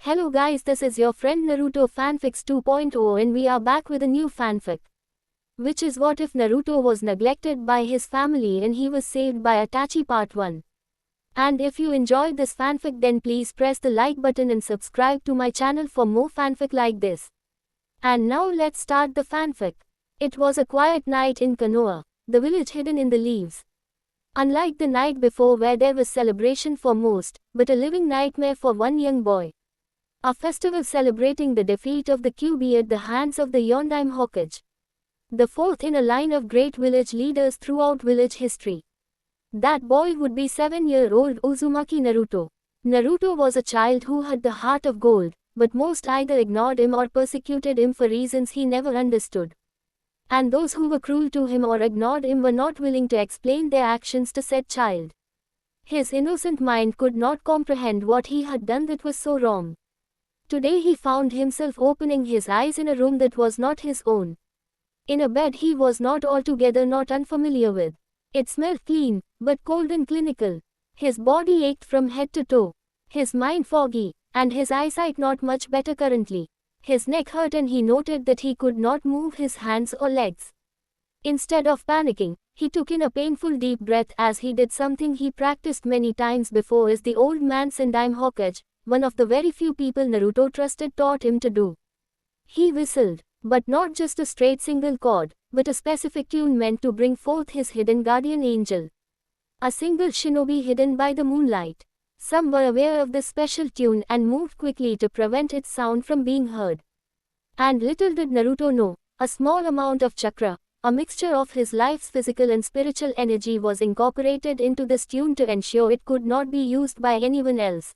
Hello guys, this is your friend Naruto Fanfics 2.0 and we are back with a new fanfic. Which is what if Naruto was neglected by his family and he was saved by Itachi Part 1. And if you enjoyed this fanfic then please press the like button and subscribe to my channel for more fanfic like this. And now let's start the fanfic. It was a quiet night in Konoha, the village hidden in the leaves. Unlike the night before where there was celebration for most, but a living nightmare for one young boy. A festival celebrating the defeat of the Kyuubi at the hands of the Yondaime Hokage. The fourth in a line of great village leaders throughout village history. That boy would be 7-year-old Uzumaki Naruto. Naruto was a child who had the heart of gold, but most either ignored him or persecuted him for reasons he never understood. And those who were cruel to him or ignored him were not willing to explain their actions to said child. His innocent mind could not comprehend what he had done that was so wrong. Today he found himself opening his eyes in a room that was not his own. In a bed he was not altogether not unfamiliar with. It smelled clean, but cold and clinical. His body ached from head to toe. His mind foggy, and his eyesight not much better currently. His neck hurt and he noted that he could not move his hands or legs. Instead of panicking, he took in a painful deep breath as he did something he practiced many times before as the old man Yondaime Hokage, one of the very few people Naruto trusted, taught him to do. He whistled, but not just a straight single chord, but a specific tune meant to bring forth his hidden guardian angel. A single shinobi hidden by the moonlight. Some were aware of this special tune and moved quickly to prevent its sound from being heard. And little did Naruto know, a small amount of chakra, a mixture of his life's physical and spiritual energy, was incorporated into this tune to ensure it could not be used by anyone else.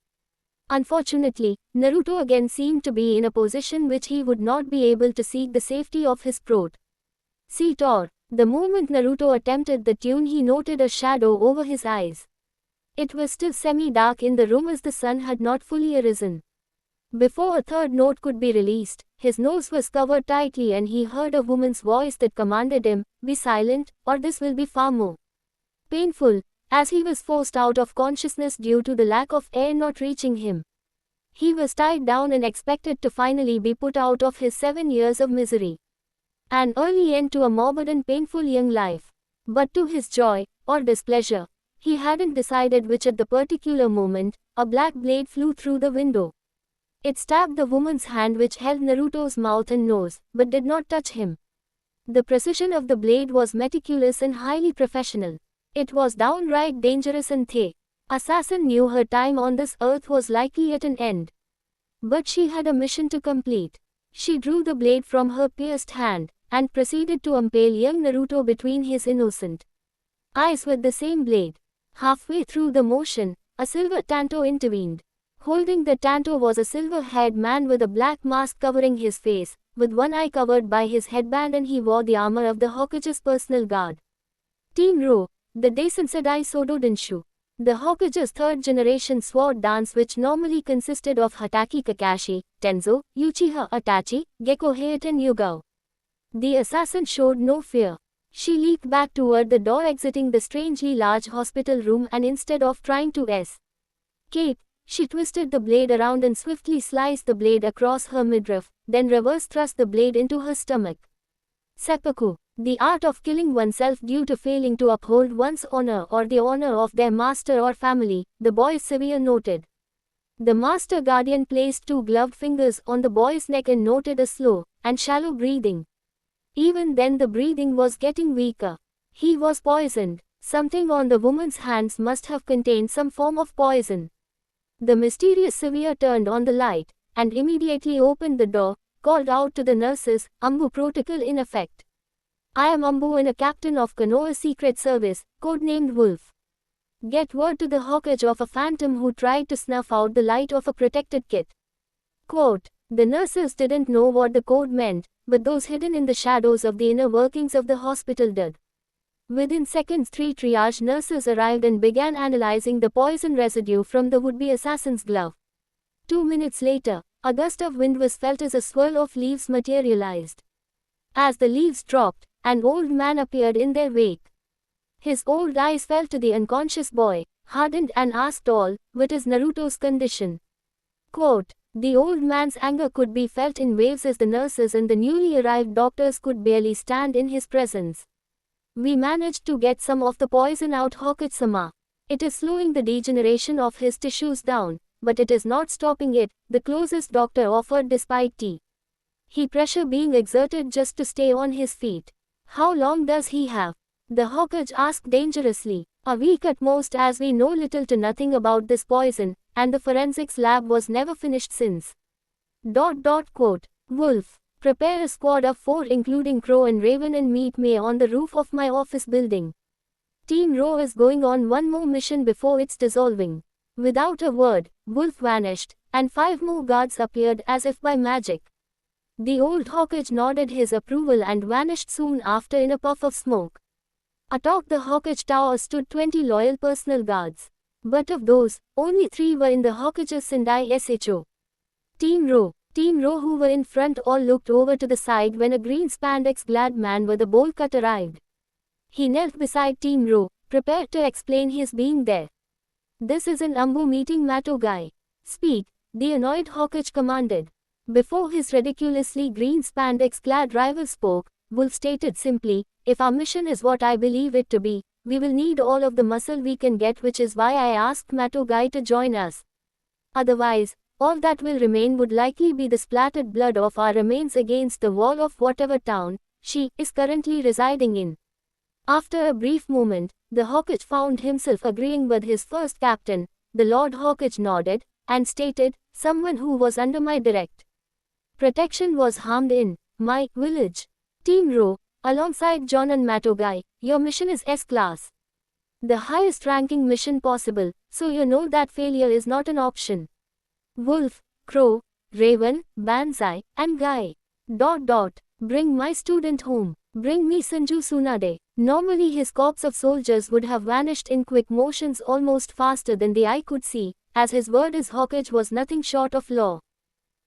Unfortunately, Naruto again seemed to be in a position which he would not be able to seek the safety of his throat. The moment Naruto attempted the tune, he noted a shadow over his eyes. It was still semi-dark in the room as the sun had not fully arisen. Before a third note could be released, his nose was covered tightly and he heard a woman's voice that commanded him, "Be silent, or this will be far more painful," as he was forced out of consciousness due to the lack of air not reaching him. He was tied down and expected to finally be put out of his 7 years of misery. An early end to a morbid and painful young life. But to his joy, or displeasure, he hadn't decided which at the particular moment, a black blade flew through the window. It stabbed the woman's hand which held Naruto's mouth and nose, but did not touch him. The precision of the blade was meticulous and highly professional. It was downright dangerous and the assassin knew her time on this earth was likely at an end. But she had a mission to complete. She drew the blade from her pierced hand, and proceeded to impale young Naruto between his innocent eyes with the same blade. Halfway through the motion, a silver tanto intervened. Holding the tanto was a silver-haired man with a black mask covering his face, with one eye covered by his headband, and he wore the armor of the Hokage's personal guard. Tenro, the Daisensadai Sodo Denshu. The Hokage's third-generation sword dance, which normally consisted of Hatake Kakashi, Tenzo, Uchiha Itachi, Gekko Heian and Yugao. The assassin showed no fear. She leaped back toward the door exiting the strangely large hospital room, and instead of trying to escape, she twisted the blade around and swiftly sliced the blade across her midriff, then reverse thrust the blade into her stomach. Seppuku, the art of killing oneself due to failing to uphold one's honor or the honor of their master or family, the boy's savior noted. The master guardian placed 2 gloved fingers on the boy's neck and noted a slow and shallow breathing. Even then the breathing was getting weaker. He was poisoned. Something on the woman's hands must have contained some form of poison. The mysterious savior turned on the light, and immediately opened the door, called out to the nurses, "Ambu protocol in effect. I am Ambu and a captain of Konoha Secret Service, codenamed Wolf. Get word to the Hokage of a phantom who tried to snuff out the light of a protected kit." Quote, the nurses didn't know what the code meant, but those hidden in the shadows of the inner workings of the hospital did. Within seconds 3 triage nurses arrived and began analyzing the poison residue from the would-be assassin's glove. 2 minutes later, a gust of wind was felt as a swirl of leaves materialized. As the leaves dropped, an old man appeared in their wake. His old eyes fell to the unconscious boy, hardened, and asked all, "What is Naruto's condition?" Quote, The old man's anger could be felt in waves as the nurses and the newly arrived doctors could barely stand in his presence. We managed to get some of the poison out, Hokage-sama. It is slowing the degeneration of his tissues down, but it is not stopping it, the closest doctor offered despite he pressure being exerted just to stay on his feet. How long does he have? The Hokage asked dangerously. A week at most, as we know little to nothing about this poison, and the forensics lab was never finished since. Quote. Wolf. Prepare a squad of 4 including Crow and Raven and meet me on the roof of my office building. Team Row is going on one more mission before it's dissolving. Without a word, Wolf vanished, and 5 more guards appeared as if by magic. The old Hokage nodded his approval and vanished soon after in a puff of smoke. Atop the Hokage tower stood 20 loyal personal guards. But of those, only 3 were in the Hokage's Sendai SHO. Team Row, who were in front, all looked over to the side when a green spandex-clad man with a bowl cut arrived. He knelt beside Team Row, prepared to explain his being there. This is an Ambu meeting, Matogai. Speak, the annoyed Hokage commanded. Before his ridiculously green spandex-clad rival spoke, Wolf stated simply, if our mission is what I believe it to be, we will need all of the muscle we can get, which is why I asked Matogai to join us. Otherwise, all that will remain would likely be the splattered blood of our remains against the wall of whatever town she is currently residing in. After a brief moment, the Hokage found himself agreeing with his first captain. The Lord Hokage nodded, and stated, someone who was under my direct protection was harmed in my village. Team Row, alongside John and Matogai, your mission is S-Class. The highest ranking mission possible, so you know that failure is not an option. Wolf, Crow, Raven, Banzai, and Guy. Bring my student home. Bring me Sanju Tsunade. Normally his corps of soldiers would have vanished in quick motions almost faster than the eye could see, as his word as Hokage was nothing short of law.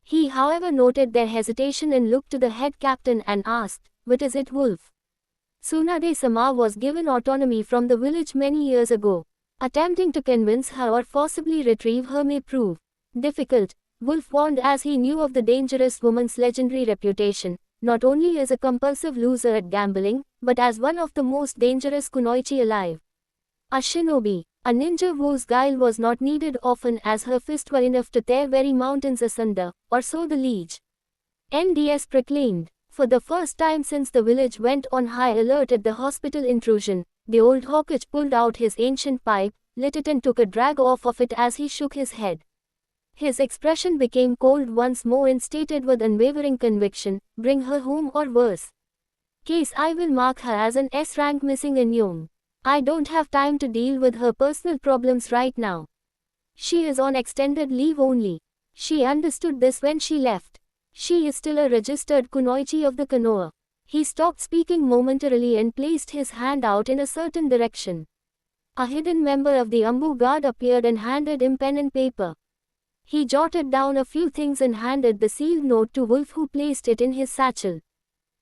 He however noted their hesitation and looked to the head captain and asked, what is it, Wolf? Tsunade-sama was given autonomy from the village many years ago. Attempting to convince her or forcibly retrieve her may prove difficult, Wolf warned, as he knew of the dangerous woman's legendary reputation, not only as a compulsive loser at gambling, but as one of the most dangerous kunoichi alive. A shinobi, a ninja whose guile was not needed often, as her fists were enough to tear very mountains asunder, or so the liege NDS proclaimed. For the first time since the village went on high alert at the hospital intrusion, the old Hokage pulled out his ancient pipe, lit it and took a drag off of it as he shook his head. His expression became cold once more and stated with unwavering conviction, bring her home or worse case I will mark her as an S-rank missing in Yong. I don't have time to deal with her personal problems right now. She is on extended leave only. She understood this when she left. She is still a registered kunoichi of the Konoha. He stopped speaking momentarily and placed his hand out in a certain direction. A hidden member of the Ambu guard appeared and handed him pen and paper. He jotted down a few things and handed the sealed note to Wolf, who placed it in his satchel.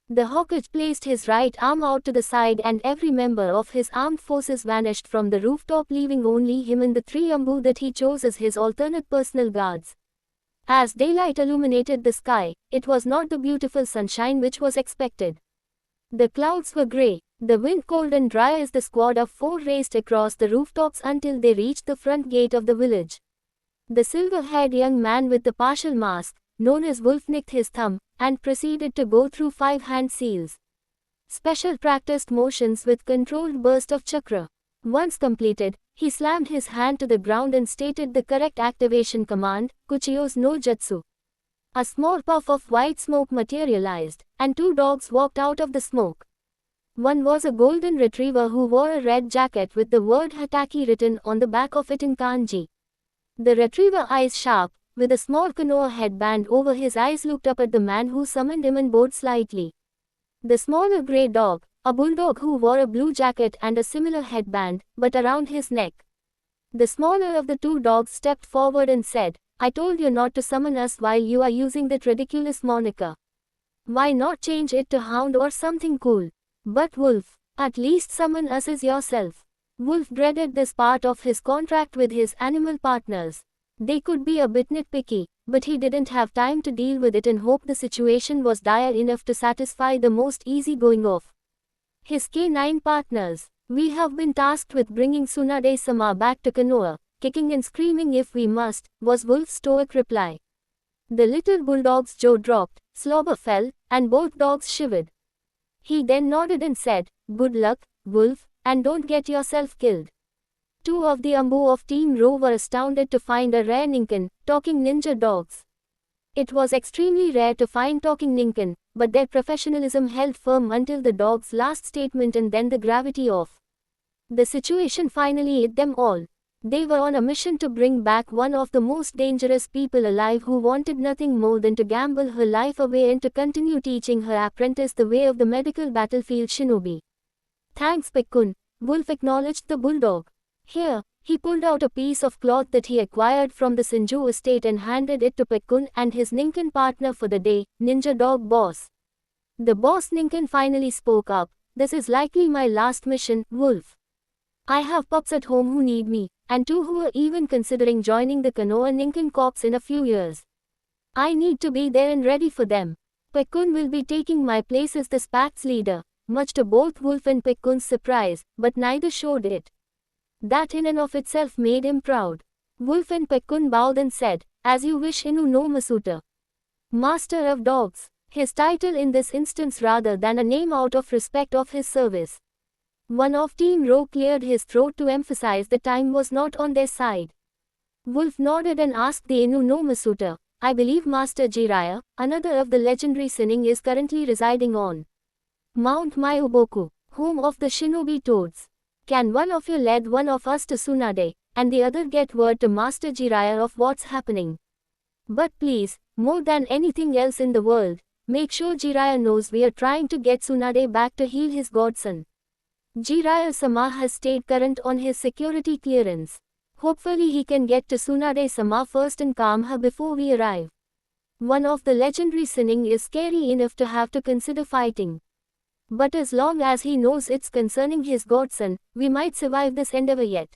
The Hokage placed his right arm out to the side and every member of his armed forces vanished from the rooftop, leaving only him and the 3 Ambu that he chose as his alternate personal guards. As daylight illuminated the sky, it was not the beautiful sunshine which was expected. The clouds were grey, the wind cold and dry as the squad of 4 raced across the rooftops until they reached the front gate of the village. The silver-haired young man with the partial mask, known as Wolf, nicked his thumb, and proceeded to go through 5 hand seals. Special practiced motions with controlled burst of chakra. Once completed, he slammed his hand to the ground and stated the correct activation command, Kuchiyo's no Jutsu. A small puff of white smoke materialized, and 2 dogs walked out of the smoke. One was a golden retriever who wore a red jacket with the word Hataki written on the back of it in kanji. The retriever, eyes sharp, with a small Konoha headband over his eyes, looked up at the man who summoned him and bowed slightly. The smaller grey dog, a bulldog who wore a blue jacket and a similar headband, but around his neck. The smaller of the 2 dogs stepped forward and said, I told you not to summon us while you are using that ridiculous moniker. Why not change it to Hound or something cool? But Wolf, at least summon us as yourself. Wolf dreaded this part of his contract with his animal partners. They could be a bit nitpicky, but he didn't have time to deal with it and hope the situation was dire enough to satisfy the most easygoing of his canine partners. We have been tasked with bringing Tsunade-sama back to Konoha, kicking and screaming if we must, was Wolf's stoic reply. The little bulldog's jaw dropped, slobber fell, and both dogs shivered. He then nodded and said, "Good luck, Wolf, and don't get yourself killed." Two of the Ambu of Team Row were astounded to find a rare Ninken, talking ninja dogs. It was extremely rare to find talking Ninken, but their professionalism held firm until the dog's last statement, and then the gravity of the situation finally hit them all. They were on a mission to bring back one of the most dangerous people alive who wanted nothing more than to gamble her life away and to continue teaching her apprentice the way of the medical battlefield shinobi. "Thanks, Pekkun," Wolf acknowledged the bulldog. "Here." He pulled out a piece of cloth that he acquired from the Senju estate and handed it to Pekkun and his Ninken partner for the day, Ninja Dog Boss. The boss Ninken finally spoke up. "This is likely my last mission, Wolf. I have pups at home who need me, and two who are even considering joining the Konoha Ninken Corps in a few years. I need to be there and ready for them. Pekkun will be taking my place as this pack's leader," much to both Wolf and Pekkun's surprise, but neither showed it. That in and of itself made him proud. Wolf and Pekkun bowed and said, "As you wish, Inu no Masuta." Master of Dogs, his title in this instance rather than a name out of respect of his service. One of Team Row cleared his throat to emphasize the time was not on their side. Wolf nodded and asked the Inu no Masuta, "I believe Master Jiraiya, another of the legendary Sannin, is currently residing on Mount Myoboku, home of the Shinobi Toads. Can one of you lead one of us to Tsunade, and the other get word to Master Jiraiya of what's happening? But please, more than anything else in the world, make sure Jiraiya knows we are trying to get Tsunade back to heal his godson. Jiraiya-sama has stayed current on his security clearance. Hopefully he can get to Tsunade-sama first and calm her before we arrive. One of the legendary Sannin is scary enough to have to consider fighting. But as long as he knows it's concerning his godson, we might survive this endeavor yet."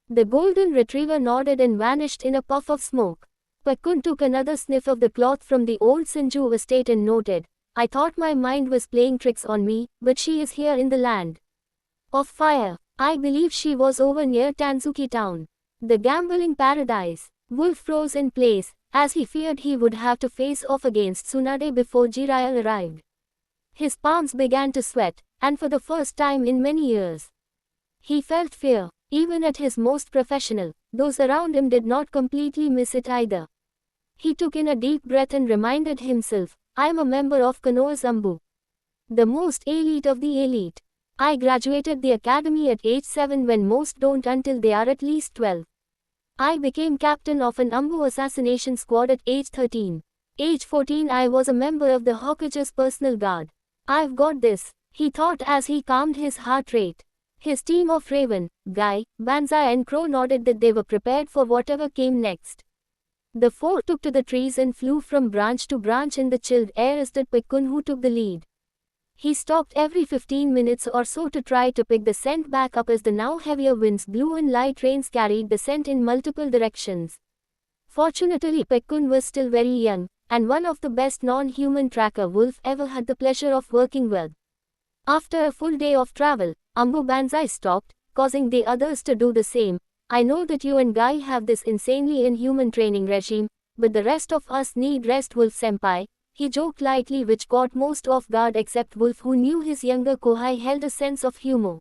The golden retriever nodded and vanished in a puff of smoke. Pekkun took another sniff of the cloth from the old Senju estate and noted, "I thought my mind was playing tricks on me, but she is here in the land of fire. I believe she was over near Tanzuki town, the gambling paradise." Wolf froze in place, as he feared he would have to face off against Tsunade before Jiraiya arrived. His palms began to sweat, and for the first time in many years, he felt fear. Even at his most professional, those around him did not completely miss it either. He took in a deep breath and reminded himself, "I am a member of Konoha Zambu, the most elite of the elite. I graduated the academy at age 7 when most don't until they are at least 12. I became captain of an Ambu assassination squad at age 13. Age 14 I was a member of the Hokage's personal guard. I've got this," he thought as he calmed his heart rate. His team of Raven, Guy, Banzai and Crow nodded that they were prepared for whatever came next. The four took to the trees and flew from branch to branch in the chilled air as did Pekkun, who took the lead. He stopped every 15 minutes or so to try to pick the scent back up as the now heavier winds blew and light rains carried the scent in multiple directions. Fortunately Pekkun was still very young, and one of the best non-human tracker Wolf ever had the pleasure of working with. After a full day of travel, Ambu Banzai stopped, causing the others to do the same. "I know that you and Guy have this insanely inhuman training regime, but the rest of us need rest, Wolf-senpai," he joked lightly, which caught most off guard except Wolf, who knew his younger Kohai held a sense of humor.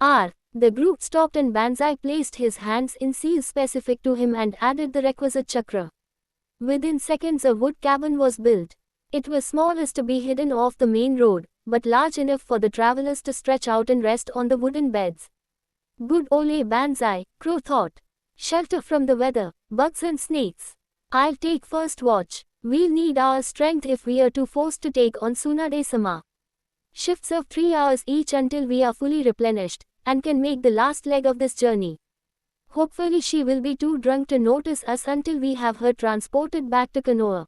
The group stopped and Banzai placed his hands in seals specific to him and added the requisite chakra. Within seconds a wood cabin was built. It was small as to be hidden off the main road, but large enough for the travelers to stretch out and rest on the wooden beds. "Good ole Banzai," Crow thought. "Shelter from the weather, bugs and snakes. I'll take first watch. We'll need our strength if we are too forced to take on Tsunade-sama. Shifts of 3 hours each until we are fully replenished, and can make the last leg of this journey. Hopefully she will be too drunk to notice us until we have her transported back to Konoha."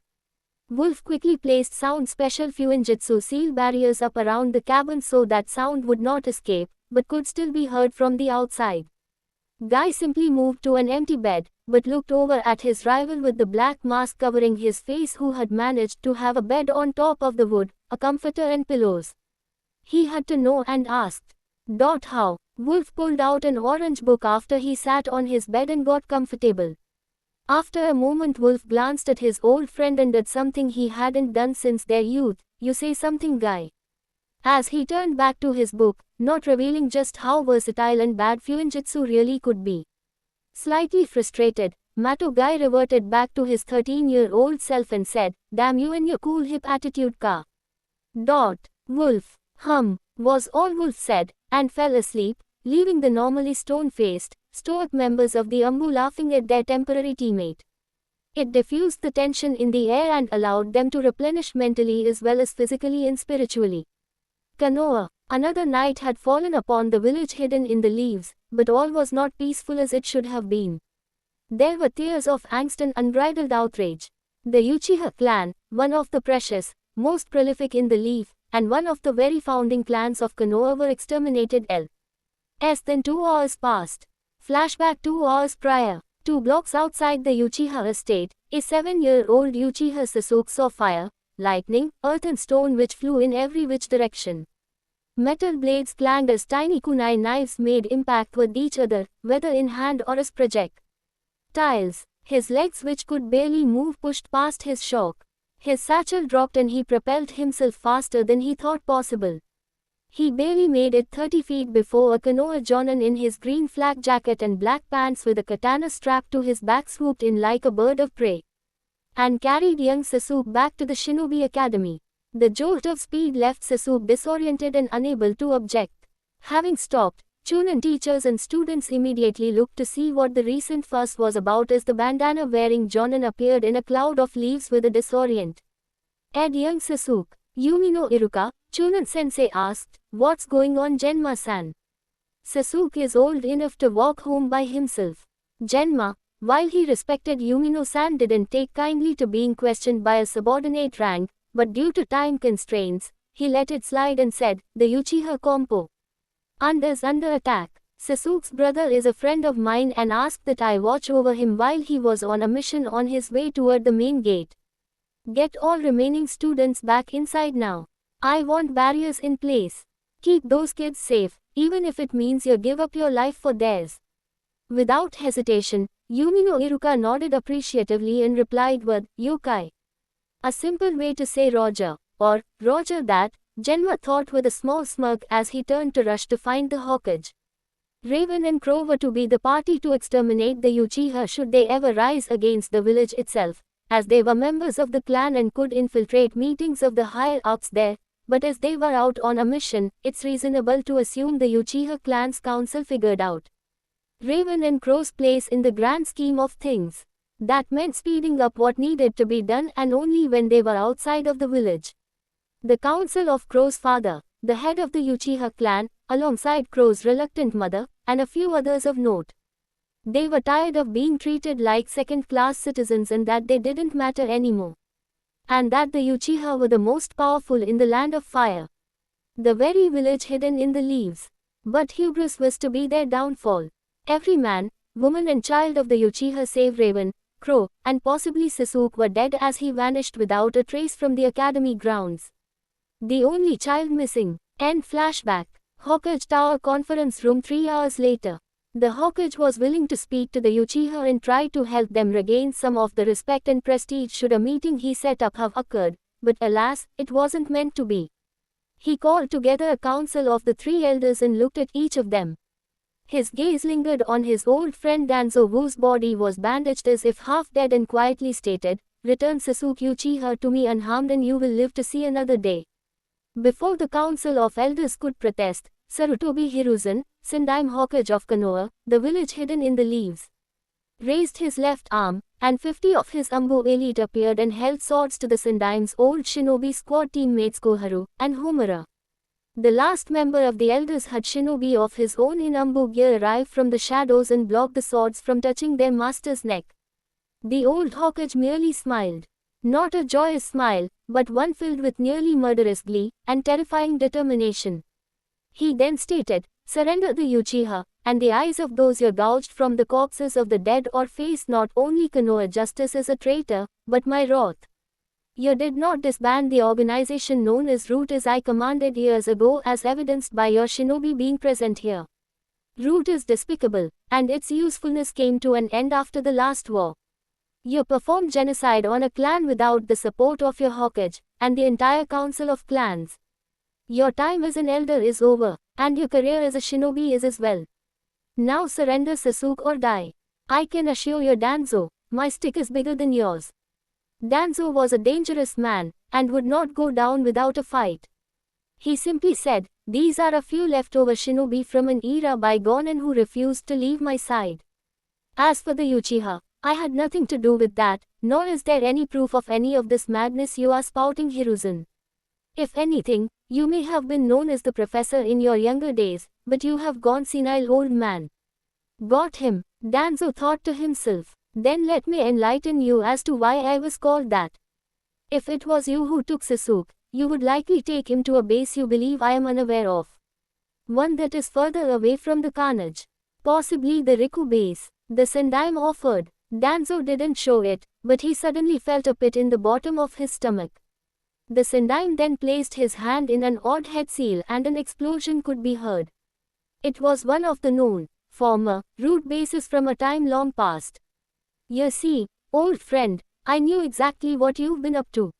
Wolf quickly placed sound special Fuinjutsu seal barriers up around the cabin so that sound would not escape, but could still be heard from the outside. Guy simply moved to an empty bed, but looked over at his rival with the black mask covering his face, who had managed to have a bed on top of the wood, a comforter and pillows. He had to know and asked. How? Wolf pulled out an orange book after he sat on his bed and got comfortable. After a moment Wolf glanced at his old friend and did something he hadn't done since their youth. You say something, Guy. As he turned back to his book, not revealing just how versatile and bad Fuinjitsu really could be. Slightly frustrated, Mato Guy reverted back to his 13-year-old self and said, "Damn you and your cool hip attitude, ka." Wolf, was all Wolf said, and fell asleep, leaving the normally stone-faced, stoic members of the Ambu laughing at their temporary teammate. It diffused the tension in the air and allowed them to replenish mentally as well as physically and spiritually. Konoha. Another night had fallen upon the village hidden in the leaves, but all was not peaceful as it should have been. There were tears of angst and unbridled outrage. The Uchiha clan, one of the precious, most prolific in the leaf, and one of the very founding clans of Konoha, were exterminated. Less than 2 hours passed. Flashback 2 hours prior. 2 blocks outside the Uchiha estate, a 7-year-old Uchiha Sasuke saw fire, lightning, earth and stone which flew in every which direction. Metal blades clanged as tiny kunai knives made impact with each other, whether in hand or as projectiles. His legs, which could barely move, pushed past his shock. His satchel dropped and he propelled himself faster than he thought possible. He barely made it 30 feet before a Konoha Jonin in his green flak jacket and black pants with a katana strapped to his back swooped in like a bird of prey and carried young Sasuke back to the Shinobi Academy. The jolt of speed left Sasuke disoriented and unable to object. Having stopped, Chunin teachers and students immediately looked to see what the recent fuss was about as the bandana-wearing Jonin appeared in a cloud of leaves with a disorient young Sasuke. "Yumino Iruka?" Chunin-sensei asked. "What's going on, Genma-san?" Sasuke is old enough to walk home by himself. Genma, while he respected Yumino-san, didn't take kindly to being questioned by a subordinate rank, but due to time constraints, he let it slide and said, "The Uchiha Compo is under attack. Sasuke's brother is a friend of mine and asked that I watch over him while he was on a mission on his way toward the main gate. Get all remaining students back inside now. I want barriers in place. Keep those kids safe, even if it means you give up your life for theirs." Without hesitation, Yumino Iruka nodded appreciatively and replied with, "Yokai." A simple way to say Roger, or Roger that, Genma thought with a small smirk as he turned to rush to find the Hokage. Raven and Crow were to be the party to exterminate the Uchiha should they ever rise against the village itself, as they were members of the clan and could infiltrate meetings of the higher-ups there, but as they were out on a mission, it's reasonable to assume the Uchiha clan's council figured out Raven and Crow's place in the grand scheme of things. That meant speeding up what needed to be done, and only when they were outside of the village. The council of Crow's father, the head of the Uchiha clan, alongside Crow's reluctant mother, and a few others of note. They were tired of being treated like second-class citizens and that they didn't matter anymore. And that the Uchiha were the most powerful in the land of fire. The very village hidden in the leaves. But hubris was to be their downfall. Every man, woman and child of the Uchiha save Raven, Crow, and possibly Sasuke were dead as he vanished without a trace from the academy grounds. The only child missing. End flashback. Hokage Tower conference room 3 hours later. The Hokage was willing to speak to the Uchiha and try to help them regain some of the respect and prestige should a meeting he set up have occurred, but alas, it wasn't meant to be. He called together a council of the 3 elders and looked at each of them. His gaze lingered on his old friend Danzo, whose body was bandaged as if half dead, and quietly stated, "Return Sasuke Uchiha to me unharmed and you will live to see another day." Before the council of elders could protest, Sarutobi Hiruzen, Sandaime Hokage of Konoha, the village hidden in the leaves, raised his left arm, and 50 of his Ambu elite appeared and held swords to the Sandaime's old shinobi squad teammates Koharu and Homura. The last member of the elders had shinobi of his own in Ambu gear arrive from the shadows and block the swords from touching their master's neck. The old Hokage merely smiled. Not a joyous smile, but one filled with nearly murderous glee and terrifying determination. He then stated, "Surrender the Uchiha, and the eyes of those you gouged from the corpses of the dead or faced not only Konoha justice as a traitor, but my wrath. You did not disband the organization known as Root as I commanded years ago, as evidenced by your shinobi being present here. Root is despicable, and its usefulness came to an end after the last war. You performed genocide on a clan without the support of your Hokage, and the entire council of clans. Your time as an elder is over, and your career as a shinobi is as well. Now surrender Sasuke or die. I can assure you Danzo, my stick is bigger than yours. Danzo was a dangerous man, and would not go down without a fight. He simply said, these are a few leftover shinobi from an era bygone and who refused to leave my side. As for the Uchiha, I had nothing to do with that, nor is there any proof of any of this madness you are spouting, Hiruzen. If anything, you may have been known as the professor in your younger days, but you have gone senile, old man. Got him, Danzo thought to himself. Then let me enlighten you as to why I was called that. If it was you who took Sasuke, you would likely take him to a base you believe I am unaware of. One that is further away from the carnage. Possibly the Riku base. The Sendaime offered. Danzo didn't show it, but he suddenly felt a pit in the bottom of his stomach. The Sendaime then placed his hand in an odd head seal and an explosion could be heard. It was one of the known, former, root bases from a time long past. You see, old friend, I knew exactly what you've been up to.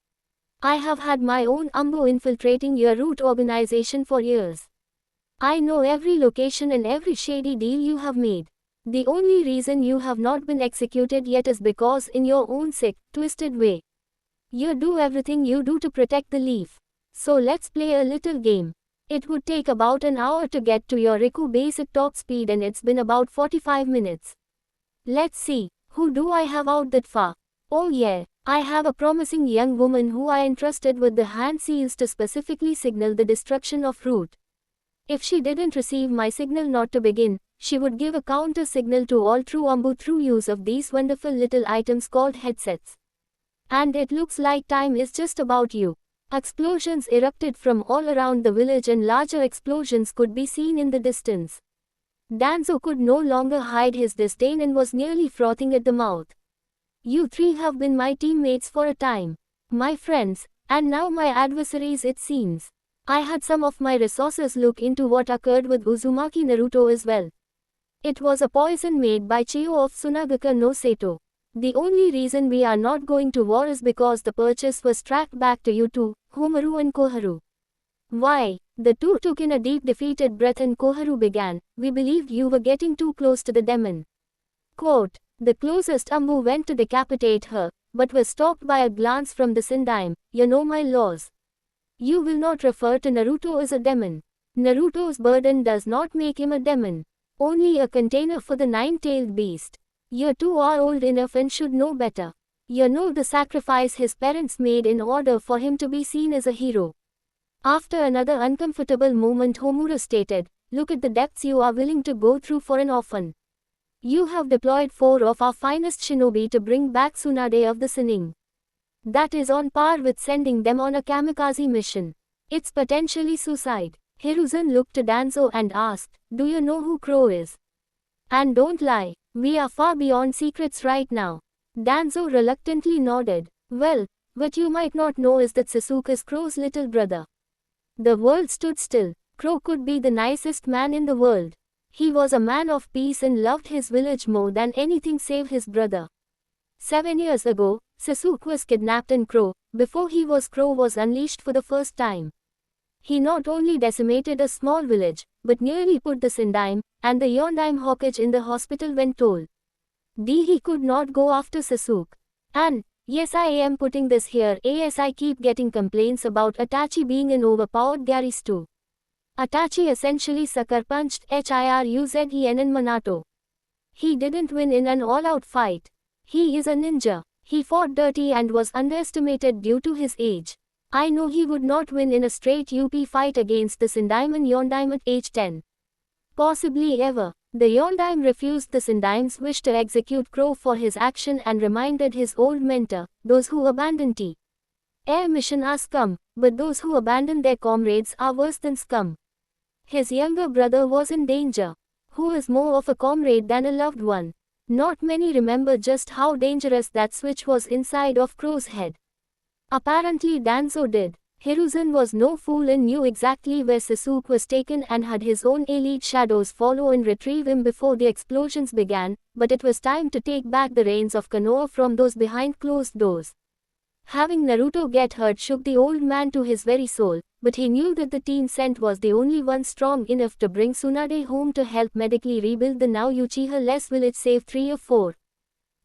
I have had my own Umbu infiltrating your root organization for years. I know every location and every shady deal you have made. The only reason you have not been executed yet is because in your own sick, twisted way. You do everything you do to protect the leaf. So let's play a little game. It would take about an hour to get to your Riku base at top speed and it's been about 45 minutes. Let's see, who do I have out that far? Oh yeah, I have a promising young woman who I entrusted with the hand seals to specifically signal the destruction of Root. If she didn't receive my signal not to begin, she would give a counter signal to all true Umbu through use of these wonderful little items called headsets. And it looks like time is just about you. Explosions erupted from all around the village and larger explosions could be seen in the distance. Danzo could no longer hide his disdain and was nearly frothing at the mouth. You three have been my teammates for a time. My friends, and now my adversaries it seems. I had some of my resources look into what occurred with Uzumaki Naruto as well. It was a poison made by Chiyo of Sunagaka no Seto. The only reason we are not going to war is because the purchase was tracked back to you two, Homaru and Koharu. Why? The two took in a deep defeated breath and Koharu began, we believed you were getting too close to the demon. Quote, the closest Umbu went to decapitate her, but was stopped by a glance from the Sendaime, you know my laws. You will not refer to Naruto as a demon. Naruto's burden does not make him a demon. Only a container for the nine-tailed beast. You two are old enough and should know better. You know the sacrifice his parents made in order for him to be seen as a hero. After another uncomfortable moment Homura stated, look at the depths you are willing to go through for an orphan. You have deployed 4 of our finest shinobi to bring back Tsunade of the Sinning. That is on par with sending them on a kamikaze mission. It's potentially suicide. Hiruzen looked to Danzo and asked, do you know who Crow is? And don't lie, we are far beyond secrets right now. Danzo reluctantly nodded. Well, what you might not know is that Sasuke is Crow's little brother. The world stood still. Crow could be the nicest man in the world. He was a man of peace and loved his village more than anything save his brother. 7 years ago, Sasuke was kidnapped and Crow, before he was Crow, was unleashed for the first time. He not only decimated a small village, but nearly put the Sendaime and the Yondaime Hokage in the hospital when told. He could not go after Sasuke. And, yes, I am putting this here as I keep getting complaints about Itachi being an overpowered Gyarus too. Itachi essentially sucker punched Hiruzen and Minato. He didn't win in an all-out fight. He is a ninja. He fought dirty and was underestimated due to his age. I know he would not win in a straight UP fight against the Sendaime and Yondaime at age 10. Possibly ever. The Yondaime refused the Sendaime's wish to execute Crow for his action and reminded his old mentor, those who abandon Air mission are scum, but those who abandon their comrades are worse than scum. His younger brother was in danger. who is more of a comrade than a loved one. Not many remember just how dangerous that switch was inside of Crow's head. Apparently Danzo did. Hiruzen was no fool and knew exactly where Sasuke was taken and had his own elite shadows follow and retrieve him before the explosions began, but it was time to take back the reins of Konoha from those behind closed doors. Having Naruto get hurt shook the old man to his very soul, but he knew that the team sent was the only one strong enough to bring Tsunade home to help medically rebuild the now Uchiha-less village save 3 or 4.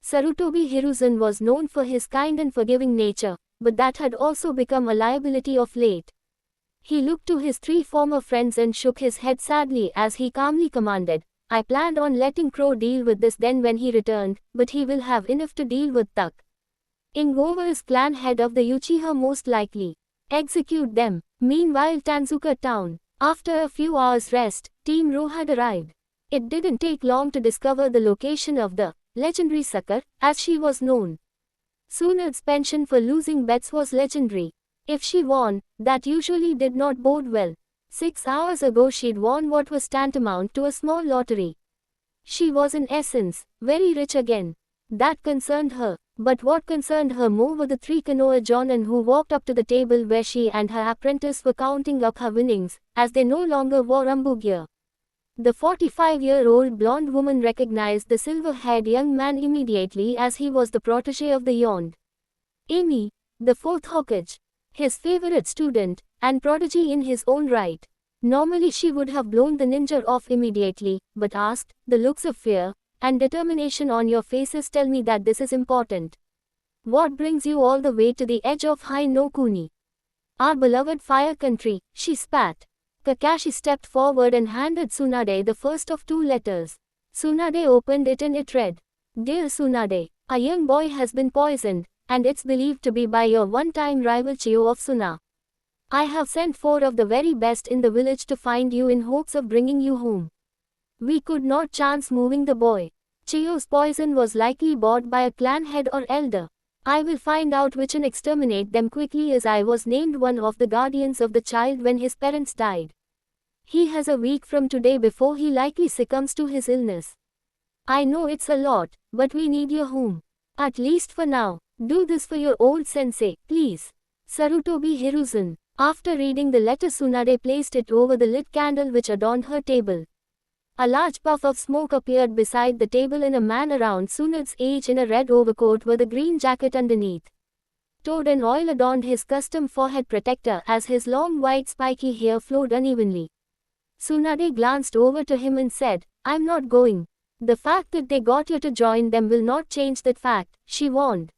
Sarutobi Hiruzen was known for his kind and forgiving nature, but that had also become a liability of late. He looked to his 3 former friends and shook his head sadly as he calmly commanded, I planned on letting Crow deal with this then when he returned, but he will have enough to deal with Tuck. Ingover is clan head of the Uchiha most likely. Execute them. Meanwhile Tanzuka town. After a few hours rest, Team Ro had arrived. It didn't take long to discover the location of the legendary Sucker, as she was known. Tsunade's penchant for losing bets was legendary. If she won, that usually did not bode well. 6 hours ago she'd won what was tantamount to a small lottery. She was in essence, very rich again. That concerned her. But what concerned her more were the 3 Konoha jonin who walked up to the table where she and her apprentice were counting up her winnings, as they no longer wore Rambo gear. The 45-year-old blonde woman recognized the silver-haired young man immediately as he was the protege of the Yond. Amy, the 4th Hokage, his favorite student, and prodigy in his own right. Normally she would have blown the ninja off immediately, but asked, the looks of fear and determination on your faces tell me that this is important. What brings you all the way to the edge of Hai no Kuni? Our beloved fire country, she spat. Kakashi stepped forward and handed Tsunade the first of 2 letters. Tsunade opened it and it read, Dear Tsunade, a young boy has been poisoned, and it's believed to be by your one-time rival Chiyo of Suna. I have sent 4 of the very best in the village to find you in hopes of bringing you home. We could not chance moving the boy. Chiyo's poison was likely bought by a clan head or elder. I will find out which and exterminate them quickly as I was named one of the guardians of the child when his parents died. He has a week from today before he likely succumbs to his illness. I know it's a lot, but we need your home. At least for now. Do this for your old sensei, please. Sarutobi Hiruzen. After reading the letter Tsunade placed it over the lit candle which adorned her table. A large puff of smoke appeared beside the table and a man around Tsunade's age in a red overcoat with a green jacket underneath. Toad and oil adorned his custom forehead protector as his long white spiky hair flowed unevenly. Tsunade glanced over to him and said, I'm not going. The fact that they got you to join them will not change that fact, she warned.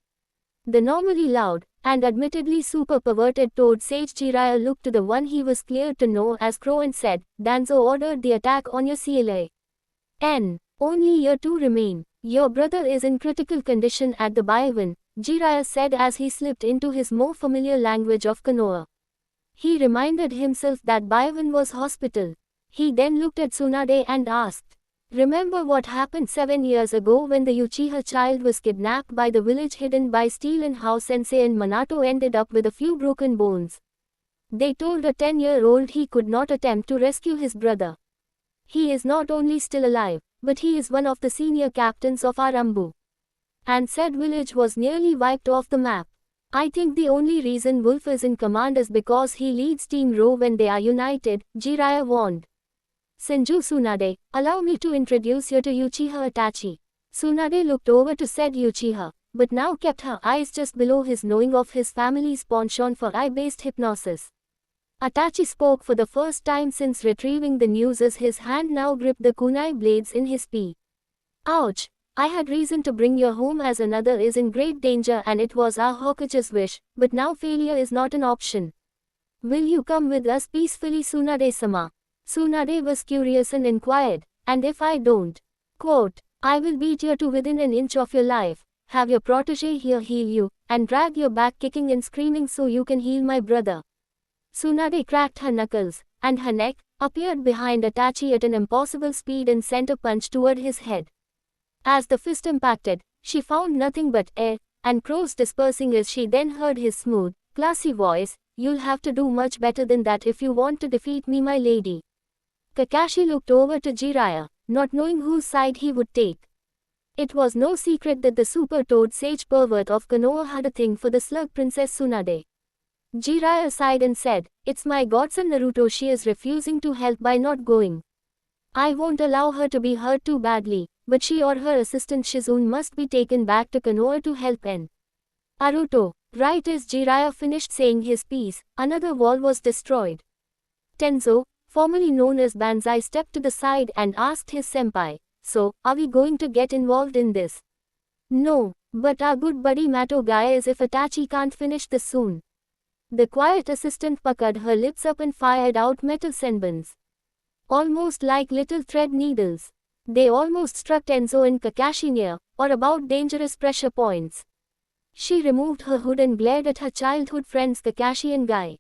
The normally loud, and admittedly super perverted Toad Sage Jiraiya looked to the one he was cleared to know as Crow and said, Danzo ordered the attack on your CLA. Only your 2 remain. Your brother is in critical condition at the Byavan, Jiraiya said as he slipped into his more familiar language of Konoha. He reminded himself that Byavan was hospital. He then looked at Tsunade and asked, Remember what happened 7 years ago when the Uchiha child was kidnapped by the village hidden by steel and how Sensei and Minato ended up with a few broken bones? They told a 10-year-old he could not attempt to rescue his brother. He is not only still alive, but he is one of the senior captains of our Rambu. And said village was nearly wiped off the map. I think the only reason Wolf is in command is because he leads Team Ro when they are united, Jiraiya warned. Senju Tsunade, allow me to introduce you to Uchiha Itachi. Tsunade looked over to said Uchiha, but now kept her eyes just below his knowing of his family's penchant for eye-based hypnosis. Itachi spoke for the first time since retrieving the news as his hand now gripped the kunai blades in his pea. Ouch! I had reason to bring you home as another is in great danger and it was our Hokage's wish, but now failure is not an option. Will you come with us peacefully Tsunade-sama? Tsunade was curious and inquired, and if I don't, quote, I will beat you to within an inch of your life, have your protege here heal you, and drag your back kicking and screaming so you can heal my brother. Tsunade cracked her knuckles, and her neck appeared behind Itachi at an impossible speed and sent a punch toward his head. As the fist impacted, she found nothing but air, and crows dispersing as she then heard his smooth, classy voice, You'll have to do much better than that if you want to defeat me my lady. Kakashi looked over to Jiraiya. not knowing whose side he would take. It was no secret that the super toad sage pervert of Konoha had a thing for the slug princess Tsunade. Jiraiya sighed and said, "It's my godson Naruto, she is refusing to help by not going. I won't allow her to be hurt too badly, but she or her assistant Shizune must be taken back to Konoha to help Naruto." Right as Jiraiya finished saying his piece, another wall was destroyed. Tenzo, formerly known as Banzai, stepped to the side and asked his senpai, "So, are we going to get involved in this?" "No, but our good buddy Mato Guy is if Itachi can't finish this soon." The quiet assistant puckered her lips up and fired out metal senbons. Almost like little thread needles. They almost struck Tenzo and Kakashi near, or about dangerous pressure points. She removed her hood and glared at her childhood friends Kakashi and Guy.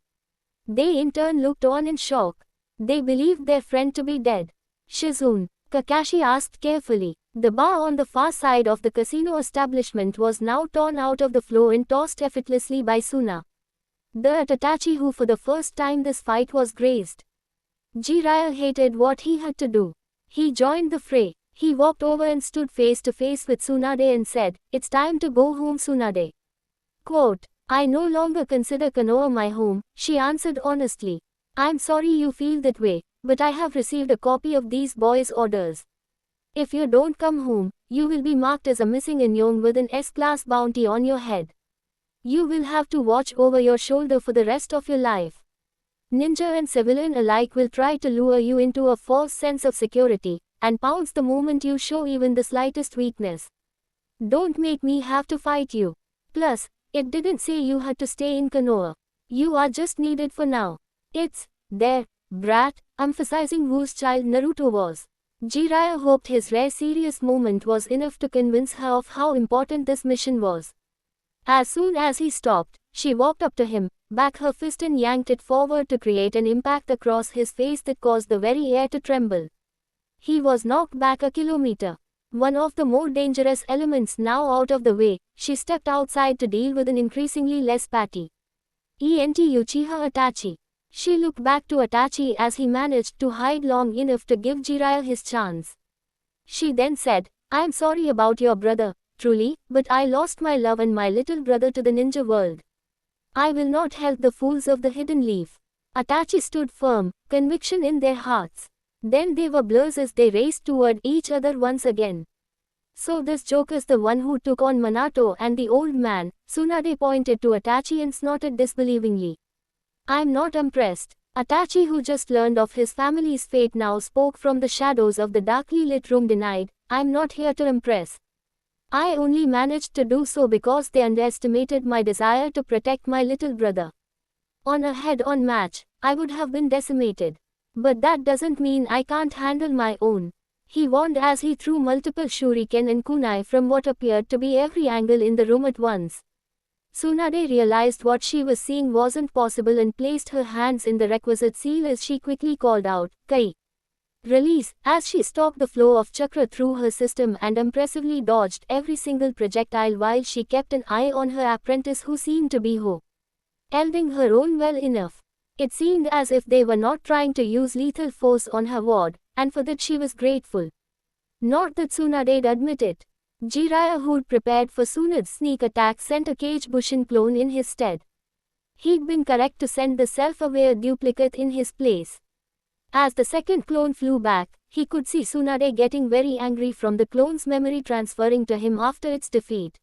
They in turn looked on in shock. They believed their friend to be dead. "Shizune?" Kakashi asked carefully. The bar on the far side of the casino establishment was now torn out of the floor and tossed effortlessly by Suna, the Itachi who for the first time this fight was grazed. Jiraiya hated what he had to do. He joined the fray. He walked over and stood face to face with Tsunade and said, "It's time to go home, Tsunade." Quote, "I no longer consider Konoha my home," she answered honestly. "I'm sorry you feel that way, but I have received a copy of these boys' orders. If you don't come home, you will be marked as a missing Inyong with an S-class bounty on your head. You will have to watch over your shoulder for the rest of your life. Ninja and civilian alike will try to lure you into a false sense of security, and pounce the moment you show even the slightest weakness. Don't make me have to fight you. Plus, it didn't say you had to stay in Konoha. You are just needed for now. It's there, brat," emphasizing whose child Naruto was. Jiraiya hoped his rare serious moment was enough to convince her of how important this mission was. As soon as he stopped, she walked up to him, back her fist and yanked it forward to create an impact across his face that caused the very air to tremble. He was knocked back a kilometer. One of the more dangerous elements now out of the way, she stepped outside to deal with an increasingly less patty ENT Uchiha Itachi. She looked back to Itachi as he managed to hide long enough to give Jiraiya his chance. She then said, "I'm sorry about your brother, truly, but I lost my love and my little brother to the ninja world. I will not help the fools of the Hidden Leaf." Itachi stood firm, conviction in their hearts. Then they were blurs as they raced toward each other once again. "So this joke is the one who took on Minato and the old man," Tsunade pointed to Itachi and snorted disbelievingly. "I'm not impressed." Itachi, who just learned of his family's fate, now spoke from the shadows of the darkly lit room, denied, "I'm not here to impress. I only managed to do so because they underestimated my desire to protect my little brother. On a head-on match, I would have been decimated. But that doesn't mean I can't handle my own," he warned as he threw multiple shuriken and kunai from what appeared to be every angle in the room at once. Tsunade realized what she was seeing wasn't possible and placed her hands in the requisite seal as she quickly called out, "Kai!" Release, as she stopped the flow of chakra through her system and impressively dodged every single projectile while she kept an eye on her apprentice, who seemed to be holding her own well enough. It seemed as if they were not trying to use lethal force on her ward, and for that she was grateful. Not that Tsunade'd admit it. Jiraiya, who'd prepared for Tsunade's sneak attack, sent a Cage Bushin clone in his stead. He'd been correct to send the self-aware duplicate in his place. As the second clone flew back, he could see Tsunade getting very angry from the clone's memory transferring to him after its defeat.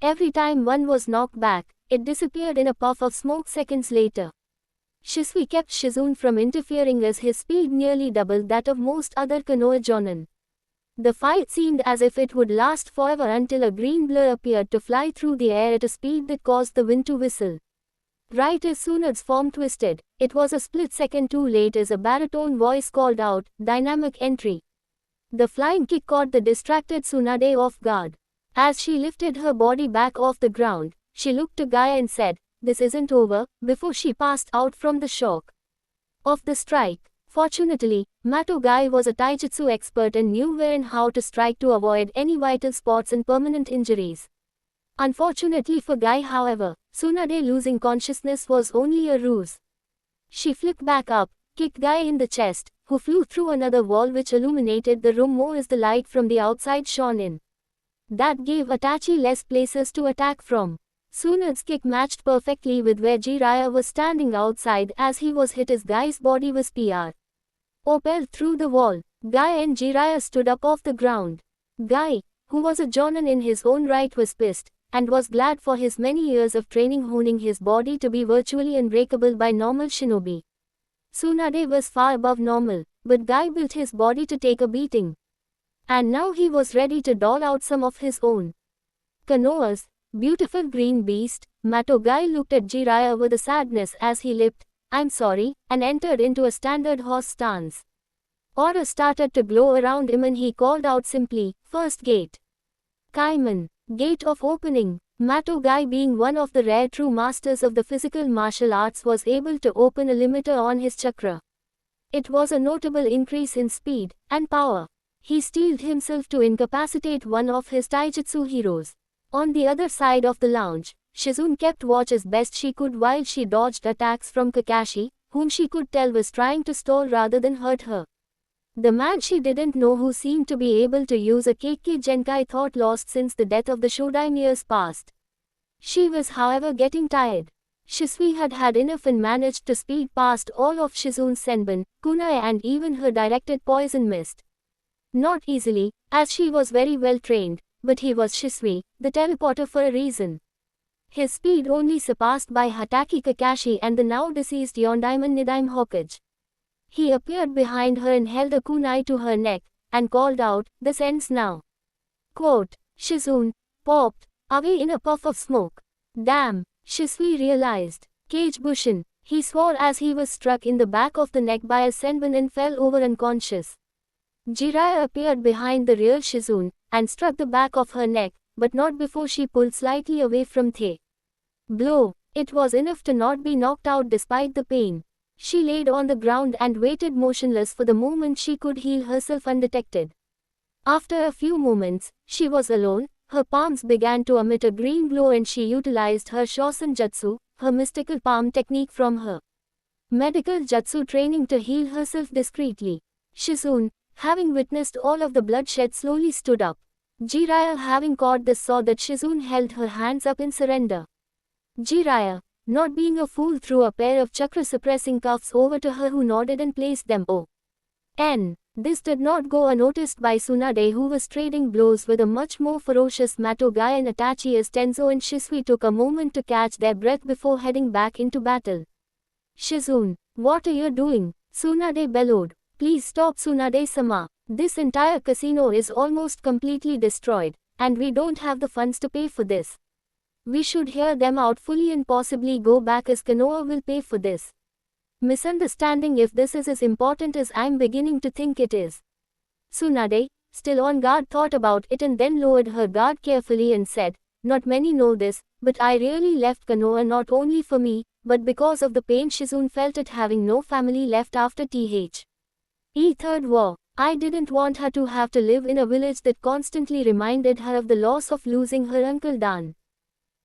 Every time one was knocked back, it disappeared in a puff of smoke seconds later. Shisui kept Shizune from interfering as his speed nearly doubled that of most other Konoha jonin. The fight seemed as if it would last forever until a green blur appeared to fly through the air at a speed that caused the wind to whistle. Right as Tsunade's form twisted, it was a split second too late as a baritone voice called out, "Dynamic entry." The flying kick caught the distracted Tsunade off guard. As she lifted her body back off the ground, she looked to Gaia and said, "This isn't over," before she passed out from the shock of the strike. Fortunately, Mato Guy was a taijutsu expert and knew where and how to strike to avoid any vital spots and permanent injuries. Unfortunately for Guy, however, Tsunade losing consciousness was only a ruse. She flipped back up, kicked Guy in the chest, who flew through another wall which illuminated the room more as the light from the outside shone in. That gave Itachi less places to attack from. Tsunade's kick matched perfectly with where Jiraiya was standing outside as he was hit. His Guy's body was propelled through the wall. Guy and Jiraiya stood up off the ground. Guy, who was a Jonin in his own right, was pissed, and was glad for his many years of training honing his body to be virtually unbreakable by normal shinobi. Tsunade was far above normal, but Guy built his body to take a beating. And now he was ready to dole out some of his own. Konoha's beautiful green beast, Matogai looked at Jiraiya with a sadness as he lipped, "I'm sorry," and entered into a standard horse stance. Aura started to glow around him and he called out simply, "First gate." Kaiman, gate of opening. Matogai, being one of the rare true masters of the physical martial arts, was able to open a limiter on his chakra. It was a notable increase in speed and power. He steeled himself to incapacitate one of his taijutsu heroes. On the other side of the lounge, Shizune kept watch as best she could while she dodged attacks from Kakashi, whom she could tell was trying to stall rather than hurt her. The man she didn't know, who seemed to be able to use a Kekkei Genkai, thought lost since the death of the Shodaime years past. She was however getting tired. Shisui had had enough and managed to speed past all of Shizune's Senbon, Kunai and even her directed poison mist. Not easily, as she was very well trained, but he was Shisui, the teleporter, for a reason. His speed only surpassed by Hatake Kakashi and the now deceased Yondaimon Nidaime Hokage. He appeared behind her and held a kunai to her neck, and called out, "This ends now." Quote, Shizune popped away in a puff of smoke. Damn, Shisui realized. Kage Bushin, he swore as he was struck in the back of the neck by a senbon and fell over unconscious. Jiraiya appeared behind the real Shizune, and struck the back of her neck, but not before she pulled slightly away from the blow. It was enough to not be knocked out despite the pain. She laid on the ground and waited motionless for the moment she could heal herself undetected. After a few moments, she was alone. Her palms began to emit a green glow and she utilized her Shosen Jutsu, her mystical palm technique from her medical jutsu training, to heal herself discreetly. Shizune, having witnessed all of the bloodshed, slowly stood up. Jiraiya, having caught this, saw that Shizune held her hands up in surrender. Jiraiya, not being a fool, threw a pair of chakra-suppressing cuffs over to her, who nodded and placed them on. This did not go unnoticed by Tsunade, who was trading blows with a much more ferocious Matogai and Itachi, as Tenzo and Shisui took a moment to catch their breath before heading back into battle. "Shizune, what are you doing?" Tsunade bellowed. "Please stop, Tsunade-sama. This entire casino is almost completely destroyed, and we don't have the funds to pay for this. We should hear them out fully and possibly go back, as Konoha will pay for this misunderstanding if this is as important as I'm beginning to think it is." Tsunade, still on guard, thought about it and then lowered her guard carefully and said, "Not many know this, but I really left Konoha not only for me, but because of the pain Shizune felt at having no family left after the Third War. I didn't want her to have to live in a village that constantly reminded her of the loss of losing her uncle Dan.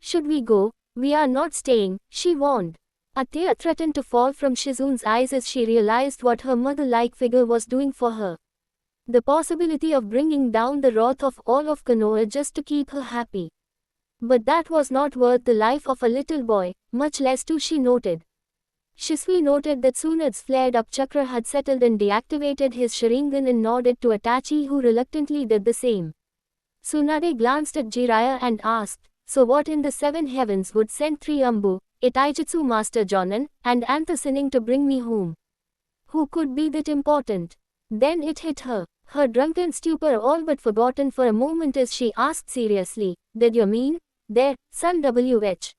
Should we go? We are not staying," she warned. A tear threatened to fall from Shizune's eyes as she realized what her mother-like figure was doing for her. The possibility of bringing down the wrath of all of Konoha just to keep her happy. But that was not worth the life of a little boy, much less two, she noted. Shisui noted that Tsunade's flared-up chakra had settled and deactivated his Sharingan and nodded to Itachi, who reluctantly did the same. Tsunade glanced at Jiraiya and asked, "So what in the seven heavens would send 3 Ambu, a taijutsu master Jonin, and Antha to bring me home? Who could be that important?" Then it hit her, her drunken stupor all but forgotten for a moment, as she asked seriously, "Did you mean, their son WH?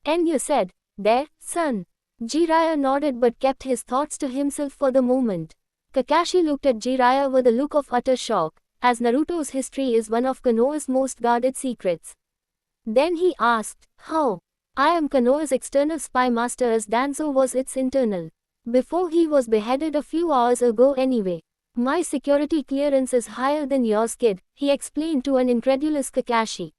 And you said, their son?" Jiraiya nodded but kept his thoughts to himself for the moment. Kakashi looked at Jiraiya with a look of utter shock, as Naruto's history is one of Konoha's most guarded secrets. Then he asked, "How? I am Konoha's external spy master, as Danzo was its internal. Before he was beheaded a few hours ago anyway. My security clearance is higher than yours, kid," he explained to an incredulous Kakashi.